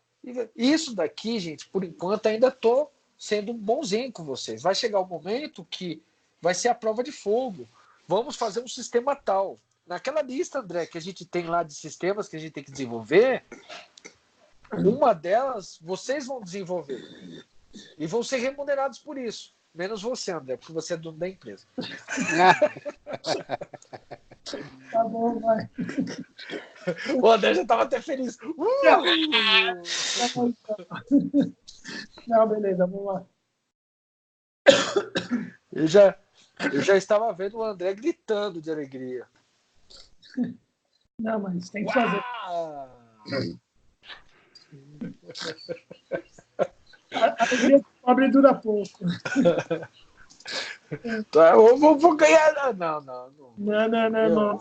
Isso daqui, gente, por enquanto ainda estou sendo bonzinho com vocês. Vai chegar o momento que vai ser a prova de fogo. Vamos fazer um sistema tal. Naquela lista, André, que a gente tem lá de sistemas que a gente tem que desenvolver, uma delas vocês vão desenvolver. E vão ser remunerados por isso. Menos você, André, porque você é dono da empresa. Tá bom, vai. O André já estava até feliz. Não, beleza, vamos lá. Eu já estava vendo o André gritando de alegria. Não, mas tem que fazer. A alegria pobre dura pouco. Eu vou ganhar. Não. Não.